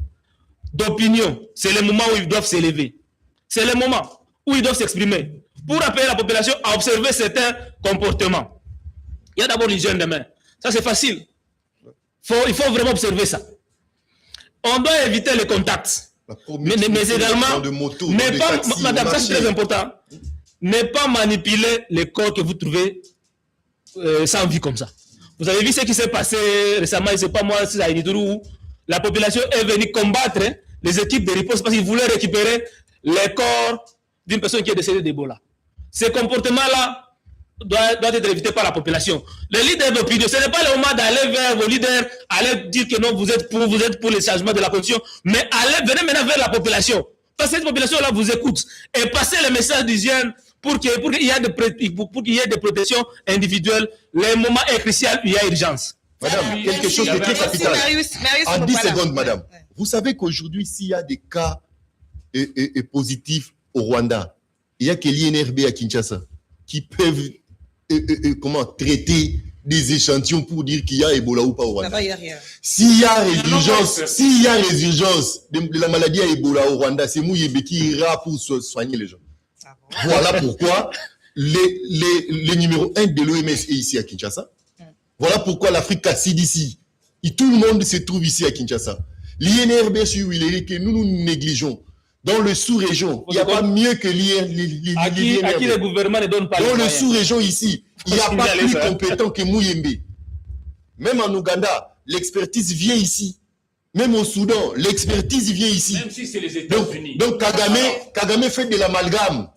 d'opinion, c'est le moment où ils doivent s'élever. C'est le moment où ils doivent s'exprimer pour appeler la population à observer certains comportements. Il y a d'abord l'hygiène des mains. Ça, c'est facile. Il faut vraiment observer ça. On doit éviter les contacts. Mais également, madame, ça c'est très important. Ne pas manipuler les corps que vous trouvez sans vie comme ça. Vous avez vu ce qui s'est passé récemment, c'est pas moi, c'est à Iniduru, où la population est venue combattre les équipes de riposte parce qu'ils voulaient récupérer les corps d'une personne qui est décédée d'Ebola. Ces comportements-là doivent être évités par la population. Les leaders d'opinion, ce n'est pas le moment d'aller vers vos leaders, aller dire que non, vous êtes pour les changements de la constitution, mais venez maintenant vers la population. Parce que cette population-là vous écoute. Et passez le message d'hygiène pour qu'il y ait des protections individuelles. Le moment est crucial, il y a urgence. Madame, quelque chose de très capital. En 10 secondes, madame. Vous savez qu'aujourd'hui, s'il y a des cas positifs au Rwanda, il y a que l'INRB à Kinshasa qui peuvent traiter des échantillons pour dire qu'il y a Ebola ou pas au Rwanda. S'il y a résurgence de la maladie à Ebola au Rwanda, c'est Mouyembe qui ira pour soigner les gens. Voilà pourquoi les numéro 1 de l'OMS est ici à Kinshasa. Voilà pourquoi l'Afrique a CDC. Et tout le monde se trouve ici à Kinshasa. L'INRB sur Willery que nous négligeons. Dans le sous-région, il n'y a pas mieux que l'INRB. À qui le gouvernement ne donne pas dans le sous-région ici, il n'y a pas plus compétent que Mouyembe. Même en Ouganda, l'expertise vient ici. Même au Soudan, l'expertise vient ici. Même si c'est les États-Unis. Donc Kagame fait de l'amalgame.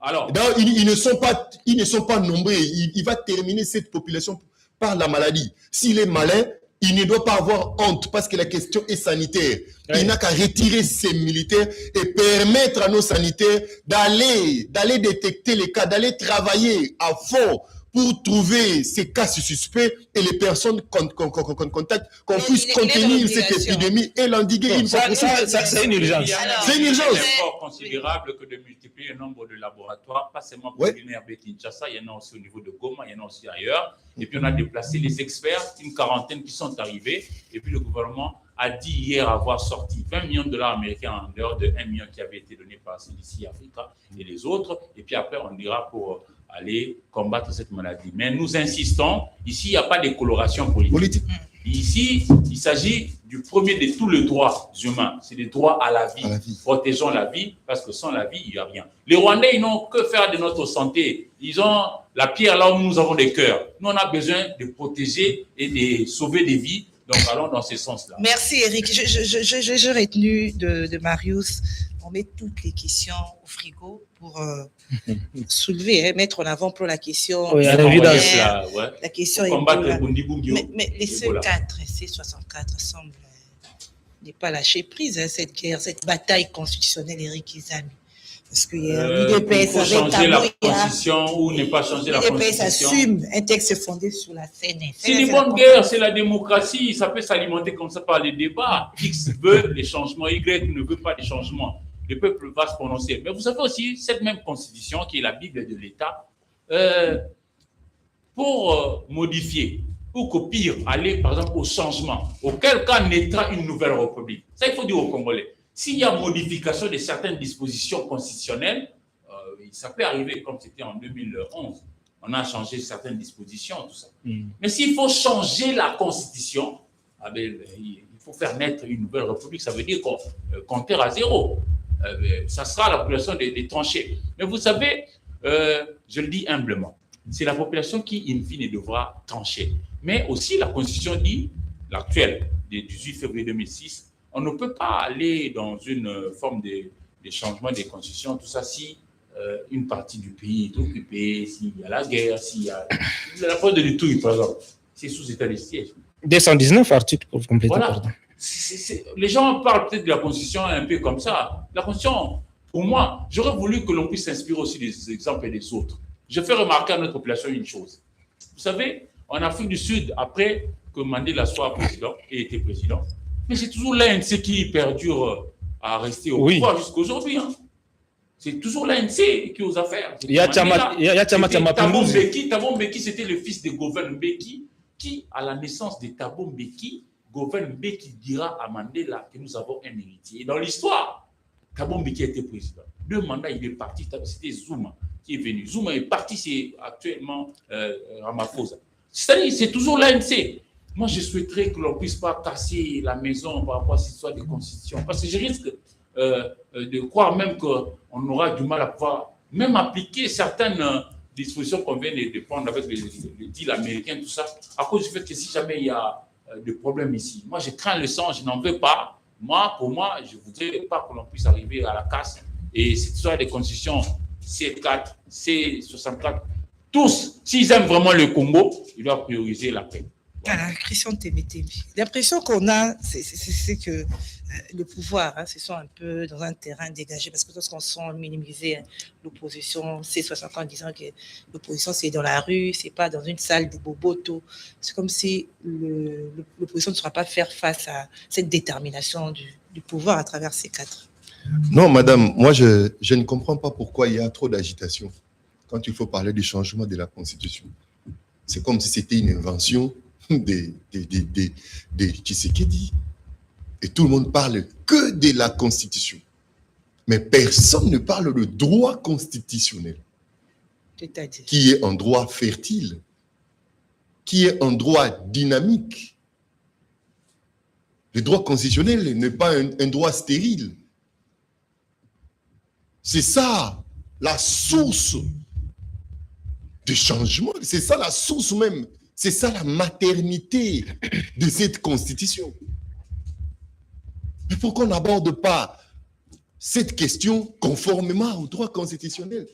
Alors, ils ne sont pas nombreux. Il va terminer cette population par la maladie. S'il est malin, il ne doit pas avoir honte parce que la question est sanitaire. Il n'a qu'à retirer ses militaires et permettre à nos sanitaires d'aller détecter les cas, d'aller travailler à fond pour trouver ces cas suspects et les personnes qu'on contacte, qu'on puisse contenir cette épidémie et l'endiguer une fois pour toutes. C'est une urgence. C'est une urgence. C'est un effort considérable que de multiplier le nombre de laboratoires, pas seulement pour l'INRB Kinshasa, il y en a aussi au niveau de Goma, il y en a aussi ailleurs. Et puis on a déplacé les experts, une quarantaine qui sont arrivés. Et puis le gouvernement a dit hier avoir sorti 20 millions de dollars américains en dehors de 1 million qui avait été donné par CDC Africa et les autres. Et puis après, on dira pour aller combattre cette maladie. Mais nous insistons, ici, il n'y a pas de coloration politique. Ici, il s'agit du premier de tous les droits humains. C'est le droit à la vie. Protégeons la vie, parce que sans la vie, il n'y a rien. Les Rwandais, ils n'ont que faire de notre santé. Ils ont la pierre là où nous avons des cœurs. Nous, on a besoin de protéger et de sauver des vies. Donc, allons dans ce sens-là. Merci, Eric. J'ai retenu de Marius. On met toutes les questions au frigo pour soulever, mettre en avant pour la question. Oui, la question mais les C4 et C64 semblent ne pas lâcher prise, cette guerre, cette bataille constitutionnelle, Eric Izami. Parce que l'UDPS faut changer la constitution ou ne pas changer la constitution. L'UDPS assume un texte fondé sur la CNF. C'est une bonne guerre, c'est la démocratie. Ça peut s'alimenter comme ça par les débats. X veut les changements, Y ne veut pas les changements. Le peuple va se prononcer. Mais vous savez aussi, cette même constitution qui est la Bible de l'État, pour modifier ou qu'au pire, aller par exemple au changement, auquel cas naîtra une nouvelle république. Ça, il faut dire aux Congolais. S'il y a modification de certaines dispositions constitutionnelles, ça peut arriver comme c'était en 2011. On a changé certaines dispositions, tout ça. Mais s'il faut changer la constitution, il faut faire naître une nouvelle république. Ça veut dire qu'on compter à zéro. Ça sera la population des tranchées. Mais vous savez, je le dis humblement, c'est la population qui, in fine, devra trancher. Mais aussi, la Constitution dit, l'actuelle, du 18 février 2006, on ne peut pas aller dans une forme de changement des constitutions, tout ça, si une partie du pays est occupée, s'il y a la guerre, s'il y a la faute de Touille, par exemple, c'est sous état de siège. 219 articles pour compléter, voilà. Pardon. Les gens parlent peut-être de la Constitution un peu comme ça. La Constitution, pour moi, j'aurais voulu que l'on puisse s'inspirer aussi des exemples des autres. Je fais remarquer à notre population une chose. Vous savez, en Afrique du Sud, après que Mandela soit président et était président, mais c'est toujours l'ANC qui perdure à rester au pouvoir jusqu'à aujourd'hui. Hein. C'est toujours l'ANC qui est aux affaires. Il y a Tchama Thabo Pelouse. Mbeki. Thabo Mbeki, c'était le fils de Govan Mbeki, qui, à la naissance de Thabo Mbeki, Govan Mbeki dira à Mandela que nous avons un héritier. Et dans l'histoire, Thabo Mbeki était président. 2 mandats, il est parti. C'était Zuma qui est venu. Zuma est parti, c'est actuellement Ramaphosa. C'est-à-dire, c'est toujours l'ANC. Moi, je souhaiterais que l'on ne puisse pas casser la maison par rapport à cette histoire de constitution. Parce que je risque de croire même qu'on aura du mal à pouvoir même appliquer certaines dispositions qu'on vient de prendre avec le deal américain, tout ça, à cause du fait que si jamais il y a des problèmes ici, moi, je crains le sang, je n'en veux pas. Moi, pour moi, je ne voudrais pas que l'on puisse arriver à la casse. Et cette histoire de constitution C4, C64, tous, s'ils aiment vraiment le Congo, ils doivent prioriser la paix. Voilà, Christian Témétémi. L'impression qu'on a, c'est que le pouvoir, se sent un peu dans un terrain dégagé, parce que lorsqu'on sent minimiser l'opposition, C60 en disant que l'opposition c'est dans la rue, c'est pas dans une salle de boboto, c'est comme si l'opposition ne saura pas faire face à cette détermination du pouvoir à travers ces 4. Non, madame, moi je ne comprends pas pourquoi il y a trop d'agitation quand il faut parler du changement de la Constitution. C'est comme si c'était une invention de Tshisekedi. Et tout le monde parle que de la Constitution. Mais personne ne parle de droit constitutionnel. C'est-à-dire Qui est un droit fertile, qui est un droit dynamique. Le droit constitutionnel n'est pas un droit stérile. C'est ça, la source du changement. C'est ça la source même. C'est ça la maternité de cette constitution. Mais pourquoi on n'aborde pas cette question conformément au droit constitutionnel?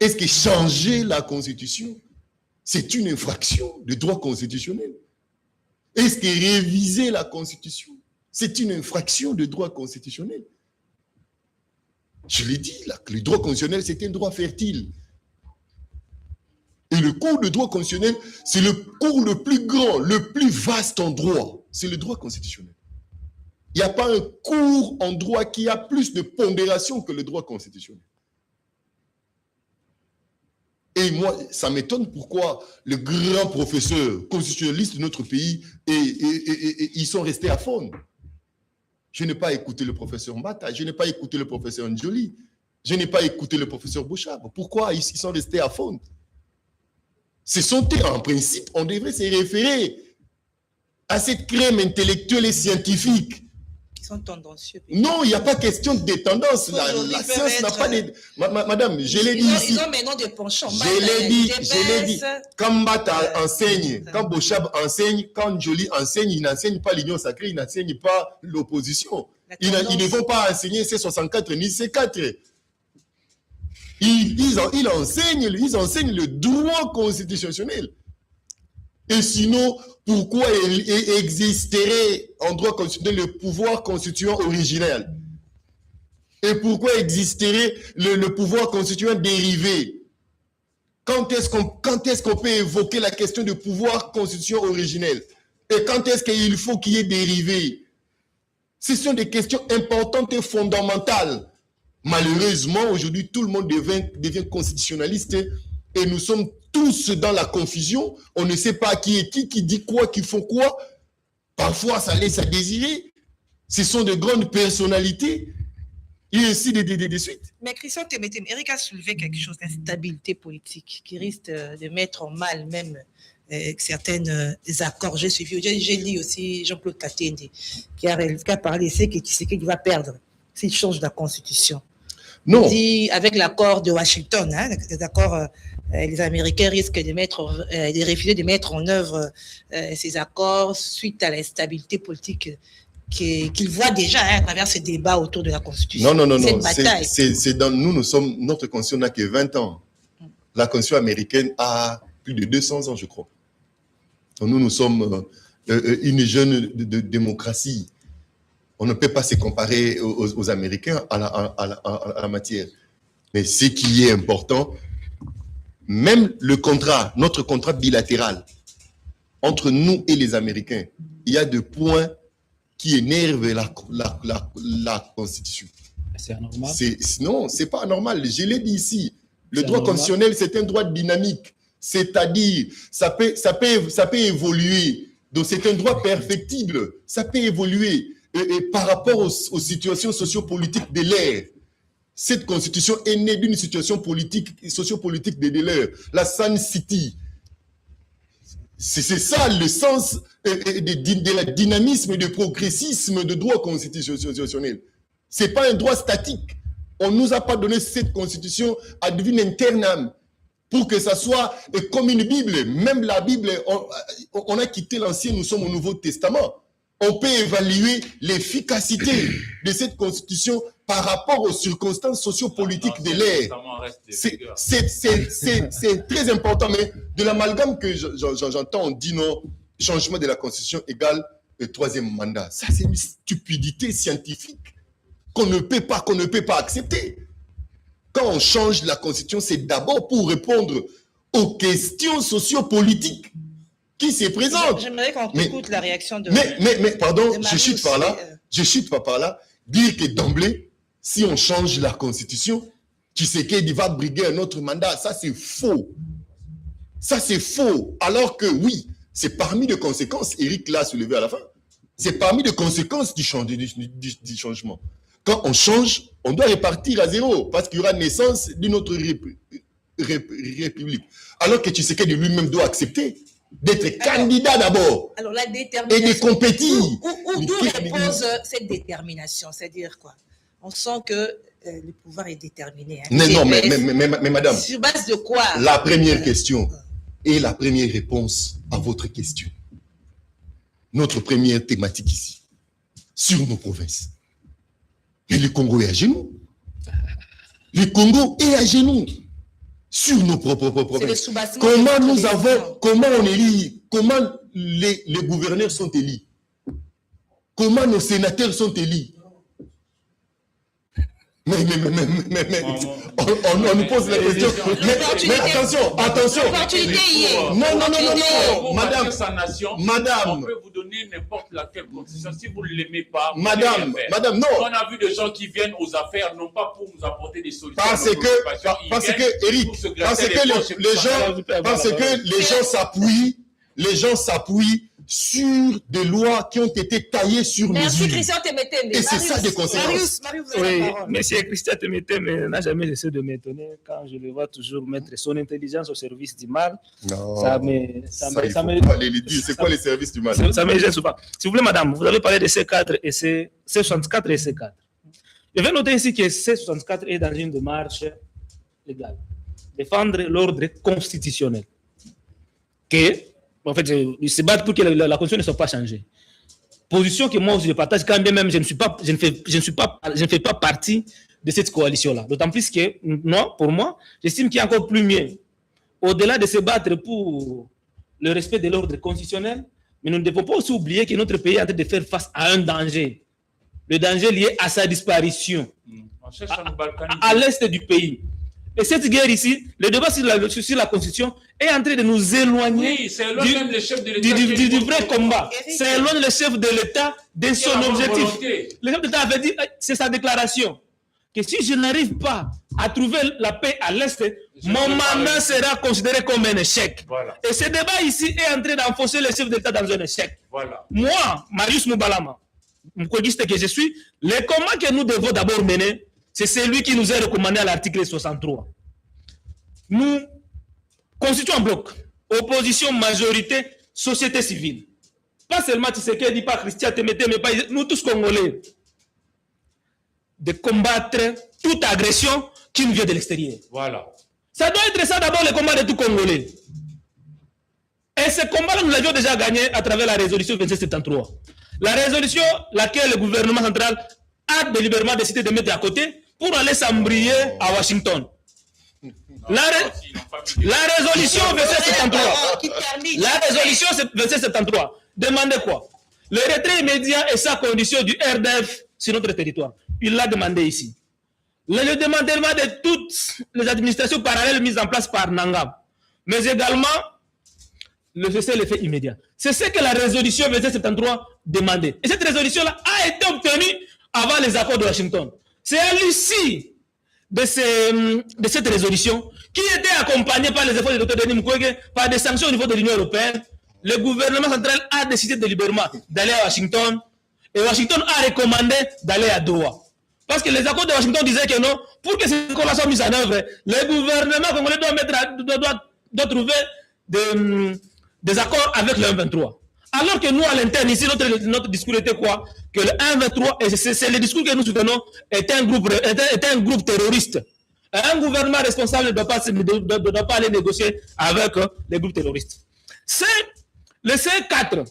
Est-ce que changer la constitution, c'est une infraction du droit constitutionnel? Est-ce que réviser la constitution, c'est une infraction du droit constitutionnel? Je l'ai dit là, que le droit constitutionnel, c'est un droit fertile. Et le cours de droit constitutionnel, c'est le cours le plus grand, le plus vaste en droit. C'est le droit constitutionnel. Il n'y a pas un cours en droit qui a plus de pondération que le droit constitutionnel. Et moi, ça m'étonne pourquoi les grands professeurs constitutionnalistes de notre pays, ils sont restés à fond. Je n'ai pas écouté le professeur Mbata, je n'ai pas écouté le professeur Njoli, je n'ai pas écouté le professeur Bouchab. Pourquoi ils sont restés à fond? Ce sont en principe, on devrait se référer à cette crème intellectuelle et scientifique. Qui sont tendancieux. Non, il n'y a pas question de tendance. La science n'a pas de... Madame, je l'ai dit ici. Ils ont maintenant des penchants. Je l'ai dit. Quand Mbata enseigne, quand Bouchab enseigne, quand Njoli enseigne, ils n'enseignent pas l'union sacrée, ils n'enseignent pas l'opposition. Ils ne vont pas enseigner C64 ni C4. Ils enseignent le droit constitutionnel. Et sinon, pourquoi il existerait en droit constitutionnel le pouvoir constituant originel? Et pourquoi existerait le pouvoir constituant dérivé? Quand est-ce qu'on peut évoquer la question du pouvoir constituant originel? Et quand est-ce qu'il faut qu'il y ait dérivé? Ce sont des questions importantes et fondamentales. Malheureusement, aujourd'hui, tout le monde devient constitutionnaliste et nous sommes tous dans la confusion. On ne sait pas qui est qui dit quoi, qui font quoi. Parfois, ça laisse à désirer. Ce sont de grandes personnalités. Et ainsi de suite. Mais Christian Témétémi, Eric a soulevé quelque chose, l'instabilité politique, qui risque de mettre en mal même certains accords. J'ai lu aussi Jean-Claude Katende, qui a parlé, c'est qu'il va perdre s'il change la constitution. Non. Il dit, avec l'accord de Washington, les Américains risquent de refuser de mettre en œuvre ces accords suite à l'instabilité politique qu'ils voient déjà à travers ce débat autour de la Constitution. Non. Notre Constitution n'a que 20 ans. La Constitution américaine a plus de 200 ans, je crois. Donc nous sommes une jeune démocratie. On ne peut pas se comparer aux Américains à la matière. Mais ce qui est important, même notre contrat bilatéral entre nous et les Américains, il y a des points qui énervent la Constitution. C'est anormal. Non, c'est pas anormal. Je l'ai dit ici. Le C'est droit anormal. constitutionnel, c'est un droit dynamique. C'est-à-dire, ça peut évoluer. Donc, c'est un droit perfectible. Ça peut évoluer. Et par rapport aux situations sociopolitiques de l'ère. Cette constitution est née d'une situation politique et sociopolitique de l'ère. La Sun City. C'est ça le sens de la dynamisme et du progressisme de droit constitutionnel. Ce n'est pas un droit statique. On ne nous a pas donné cette constitution ad vitam pour que ça soit comme une Bible. Même la Bible, on a quitté l'Ancien, nous sommes au Nouveau Testament. On peut évaluer l'efficacité de cette constitution par rapport aux circonstances sociopolitiques de l'ère. C'est très important, mais de l'amalgame que j'entends, on dit non, changement de la constitution égale le troisième mandat. Ça, c'est une stupidité scientifique qu'on ne peut pas accepter. Quand on change la constitution, c'est d'abord pour répondre aux questions sociopolitiques qui se présentent. J'aimerais qu'on écoute la réaction de... Mais pardon, de je chute par là. Je chute pas par là. Dire que d'emblée, si on change la constitution, Tshisekedi va briguer un autre mandat, ça c'est faux. Ça c'est faux. Alors que oui, c'est parmi les conséquences, Eric l'a soulevé à la fin, c'est parmi les conséquences du changement. Quand on change, on doit repartir à zéro, parce qu'il y aura naissance d'une autre république. Alors que Tshisekedi lui-même doit accepter d'être candidat d'abord. Alors la détermination. Et de compétir. D'où repose cette détermination? C'est-à-dire quoi? On sent que le pouvoir est déterminé. Hein. Mais madame. Sur base de quoi? La première question est la première réponse à votre question. Notre première thématique ici, sur nos provinces. Mais le Congo est à genoux. Le Congo est à genoux. Sur nos propres provinces. Comment on élit, comment les gouverneurs sont élus, comment nos sénateurs sont élus. Mais on nous pose la question. Mais attention. Non, madame. On peut vous donner n'importe laquelle constitution. Si vous ne l'aimez pas, madame, non. On a vu des gens qui viennent aux affaires, non pas pour nous apporter des solutions. Parce que Eric, les gens s'appuient sur des lois qui ont été taillées sur mesure. Merci Christian Temeteme. Et c'est ça des conséquences. Marius, vous avez la parole. Monsieur Christian Temeteme n'a jamais laissé de m'étonner quand je le vois toujours mettre son intelligence au service du mal. Non, ça me pas les dire. C'est quoi les services du mal? Ça me gêne souvent. Si vous voulez, madame, vous avez parlé de C4 et C64 et C4. Je vais noter ici que C64 est dans une démarche légale. Défendre l'ordre constitutionnel. En fait, ils se battent pour que la constitution ne soit pas changée. Position que moi je partage quand bien même je ne fais pas partie de cette coalition-là. D'autant plus que, non, pour moi, j'estime qu'il y a encore plus mieux. Au-delà de se battre pour le respect de l'ordre constitutionnel, mais nous ne devons pas aussi oublier que notre pays est en train de faire face à un danger. Le danger lié à sa disparition à l'est du pays. Et cette guerre ici, le débat sur la Constitution est en train de nous éloigner du vrai combat. C'est éloigner le chef de l'État de son objectif. Le chef d'État avait dit, c'est sa déclaration, que si je n'arrive pas à trouver la paix à l'Est, mon mandat sera considéré comme un échec. Voilà. Et ce débat ici est en train d'enfoncer le chef d'État dans un échec. Voilà. Moi, Marius Moubalama, moukodiste que je suis, le combat que nous devons d'abord mener, c'est celui qui nous est recommandé à l'article 63. Nous constituons un bloc. Opposition, majorité, société civile. Pas seulement Tshisekedi, pas Christian Temeteme, mais pas nous tous Congolais. De combattre toute agression qui nous vient de l'extérieur. Voilà. Ça doit être ça d'abord le combat de tout Congolais. Et ce combat-là, nous l'avions déjà gagné à travers la résolution 2773. La résolution, laquelle le gouvernement central a délibérément décidé de mettre à côté pour aller s'embriller à Washington. La résolution 2773. La résolution 2773 demandait quoi? Le retrait immédiat et sa condition du RDF sur notre territoire. Il l'a demandé ici. Le demandement de toutes les administrations parallèles mises en place par Nangam, mais également le cessez-le-feu immédiat. C'est ce que la résolution 2773 demandait. Et cette résolution-là a été obtenue avant les accords de Washington. C'est à l'issue de cette résolution qui était accompagnée par les efforts du Dr Denis Mukwege, par des sanctions au niveau de l'Union européenne. Le gouvernement central a décidé délibérément d'aller à Washington et Washington a recommandé d'aller à Doha. Parce que les accords de Washington disaient que non, pour que ces accords-là soient mis en œuvre, le gouvernement congolais doit trouver des accords avec le 1-23. Alors que nous, à l'interne, ici, notre discours était quoi? Que le 1-23, et c'est le discours que nous soutenons, est un groupe terroriste. Un gouvernement responsable ne doit pas aller négocier avec les groupes terroristes. C'est le C4.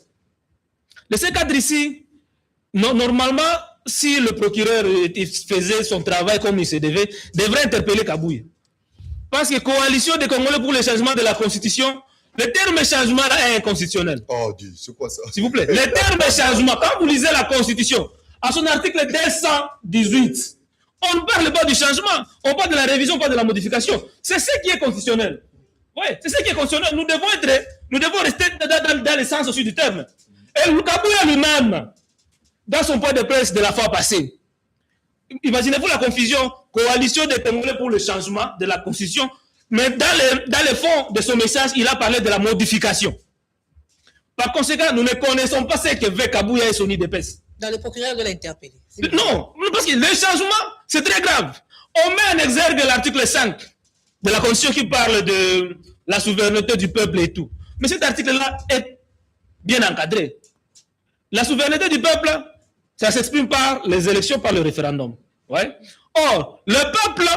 Le C4 ici, normalement, si le procureur faisait son travail comme il se devrait interpeller Kabouye. Parce que coalition des Congolais pour le changement de la Constitution, le terme changement là est inconstitutionnel. Oh Dieu, c'est quoi ça? S'il vous plaît. Le terme changement, quand vous lisez la Constitution, à son article 218, on ne parle pas du changement, on parle de la révision, on parle de la modification. C'est ce qui est constitutionnel. Oui, c'est ce qui est constitutionnel. Nous devons rester dans le sens aussi du terme. Et Kabouye lui-même, dans son point de presse de la fois passée, imaginez-vous la confusion, coalition des Congolais pour le changement de la Constitution, mais dans le fond de son message, il a parlé de la modification. Par conséquent, nous ne connaissons pas ce que veut Kabouye et son IDPS. Dans le procureur de l'interpeller. Non, parce que le changement, c'est très grave. On met en exergue l'article 5 de la Constitution qui parle de la souveraineté du peuple et tout. Mais cet article-là est bien encadré. La souveraineté du peuple, ça s'exprime par les élections, par le référendum. Ouais. Or, le peuple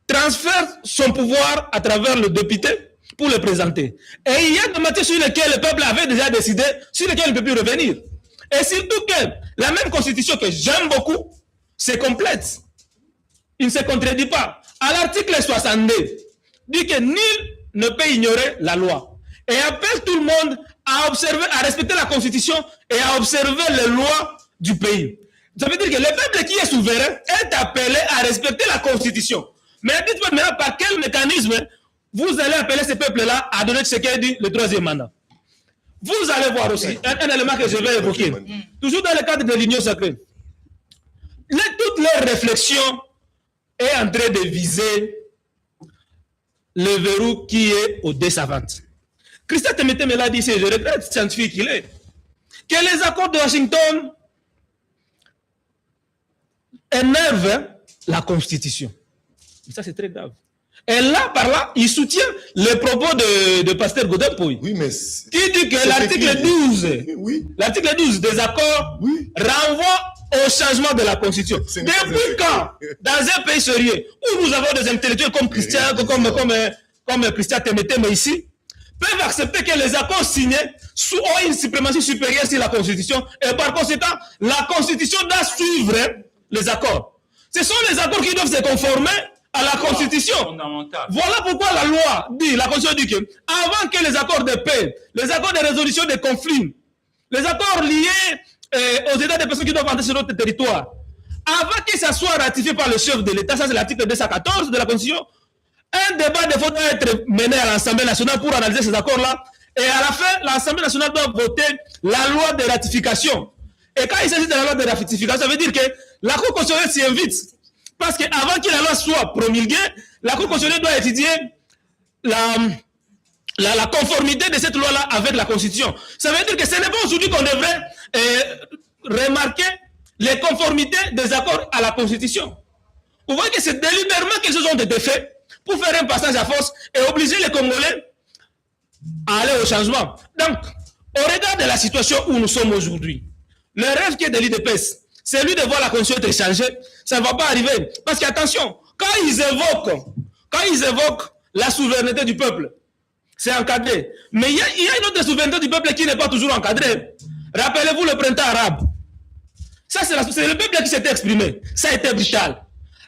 transfère son pouvoir à travers le député pour le présenter. Et il y a des matières sur lesquelles le peuple avait déjà décidé, sur lesquelles il ne peut plus revenir. Et surtout que la même constitution que j'aime beaucoup, c'est complète. Il ne se contredit pas. À l'article 62, dit que nul ne peut ignorer la loi. Et appelle tout le monde à observer, à respecter la constitution et à observer les lois du pays. Ça veut dire que le peuple qui est souverain est appelé à respecter la constitution. Mais dites-moi maintenant par quel mécanisme vous allez appeler ce peuple-là à donner ce qu'est dit le troisième mandat. Vous allez voir aussi un élément que je vais évoquer. Toujours dans le cadre de l'Union sacrée. Toute leur réflexion est en train de viser le verrou qui est au décevante. Christophe Temete me l'a dit, je regrette, scientifique qu'il est, que les accords de Washington énervent la Constitution. Et ça, c'est très grave. Et là, par là, il soutient les propos de Pasteur Godin Pouy. Oui, mais... Qui dit que l'article 12, oui. L'article 12 des accords renvoie au changement de la Constitution. Depuis quand, dans un pays sérieux, où nous avons des intellectuels comme Christian, comme Christian Temete, mais ici, peuvent accepter que les accords signés ont une suprématie supérieure sur la Constitution, et par conséquent, la Constitution doit suivre les accords. Ce sont les accords qui doivent se conformer à la Constitution. Voilà pourquoi la loi dit, la Constitution dit que avant que les accords de paix, les accords de résolution des conflits, les accords liés aux états des personnes qui doivent entrer sur notre territoire, avant que ça soit ratifié par le chef de l'État, ça c'est l'article 214 de la Constitution, un débat doit être mené à l'Assemblée nationale pour analyser ces accords-là, et à la fin, l'Assemblée nationale doit voter la loi de ratification. Et quand il s'agit de la loi de ratification, ça veut dire que la Cour constitutionnelle s'y invite. Parce qu'avant que la loi soit promulguée, la Cour constitutionnelle doit étudier la conformité de cette loi-là avec la Constitution. Ça veut dire que ce n'est pas aujourd'hui qu'on devrait remarquer les conformités des accords à la Constitution. Vous voyez que c'est délibérément qu'ils se sont été faits pour faire un passage à force et obliger les Congolais à aller au changement. Donc, au regard de la situation où nous sommes aujourd'hui, le rêve qui est de l'IDPS, c'est lui de voir la Constitution être changée, ça ne va pas arriver. Parce qu'attention, quand ils évoquent la souveraineté du peuple, c'est encadré. Mais il y a une autre souveraineté du peuple qui n'est pas toujours encadrée. Rappelez-vous le printemps arabe. Ça, c'est le peuple qui s'est exprimé. Ça a été brutal.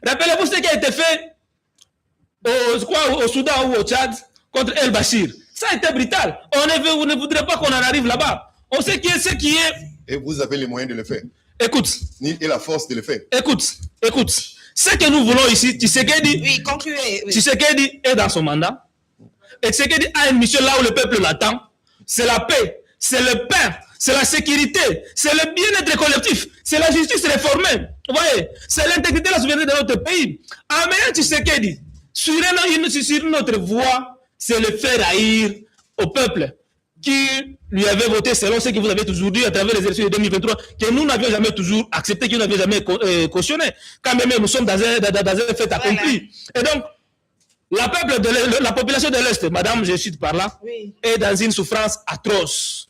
Rappelez-vous ce qui a été fait au Soudan ou au Tchad contre El Bachir. Ça a été brutal. On ne voudrait pas qu'on en arrive là-bas. On sait ce qui est... Et vous avez les moyens de le faire. Écoute. Et la force de le faire. Écoute. Ce que nous voulons ici, Tshisekedi... Oui, concluez. Oui. Tshisekedi est dans son mandat. Et Tshisekedi a une mission là où le peuple l'attend. C'est la paix. C'est le pain. c'est la sécurité, c'est le bien-être collectif, c'est la justice réformée, vous voyez, c'est l'intégrité de la souveraineté de notre pays. Amélie Tshisekedi, sur notre voie, c'est le faire haïr au peuple qui lui avait voté selon ce que vous avez toujours dit à travers les élections de 2023, que nous n'avions jamais toujours accepté, que nous n'avions jamais cautionné. Quand même, nous sommes dans un fait accompli. Et donc, la population de l'Est, madame, je cite par là, oui, est dans une souffrance atroce.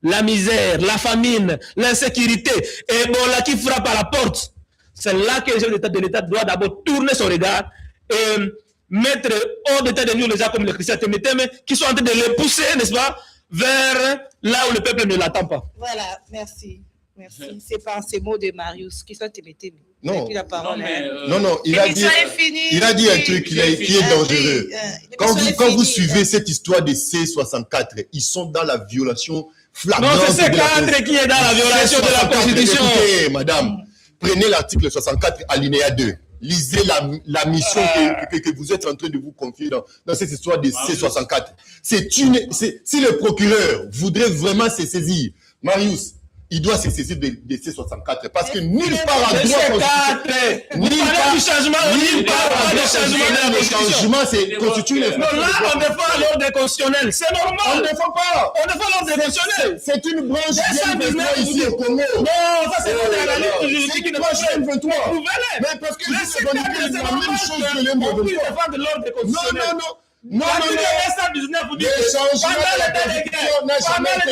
La misère, la famine, l'insécurité, et Ebola qui frappe à la porte. C'est là que le chef de l'État doit d'abord tourner son regard et mettre hors d'état de nous les gens comme les chrétiens Témétémé qui sont en train de les pousser, n'est-ce pas, vers là où le peuple ne l'attend pas. Voilà, merci. Merci. C'est par ces mots de Marius qui sont Témétémé. Non, la parole, non, il a dit un truc qui est dangereux. Quand vous suivez cette histoire de C64, ils sont dans la violation flagrante. Non, c'est C4 qui est dans la violation de la Constitution. Écoutez, madame, prenez l'article 64, alinéa 2. Lisez la mission que vous êtes en train de vous confier dans cette histoire de C64. Si le procureur voudrait vraiment se saisir, Marius, il doit se saisir de C64 parce que nulle part à droit changement, c'est constitue les. Non, là, on défend l'ordre constitutionnel. C'est normal. On ne défend pas. On défend l'ordre constitutionnel. C'est une branche bien ici au Congo. Non, ça c'est l'analyse juridique. C'est une branche M23. Mais parce que c'est la même chose que l'M23. On peut défendre l'ordre constitutionnel. Non. Vous dites Le changement de la Constitution n'a jamais été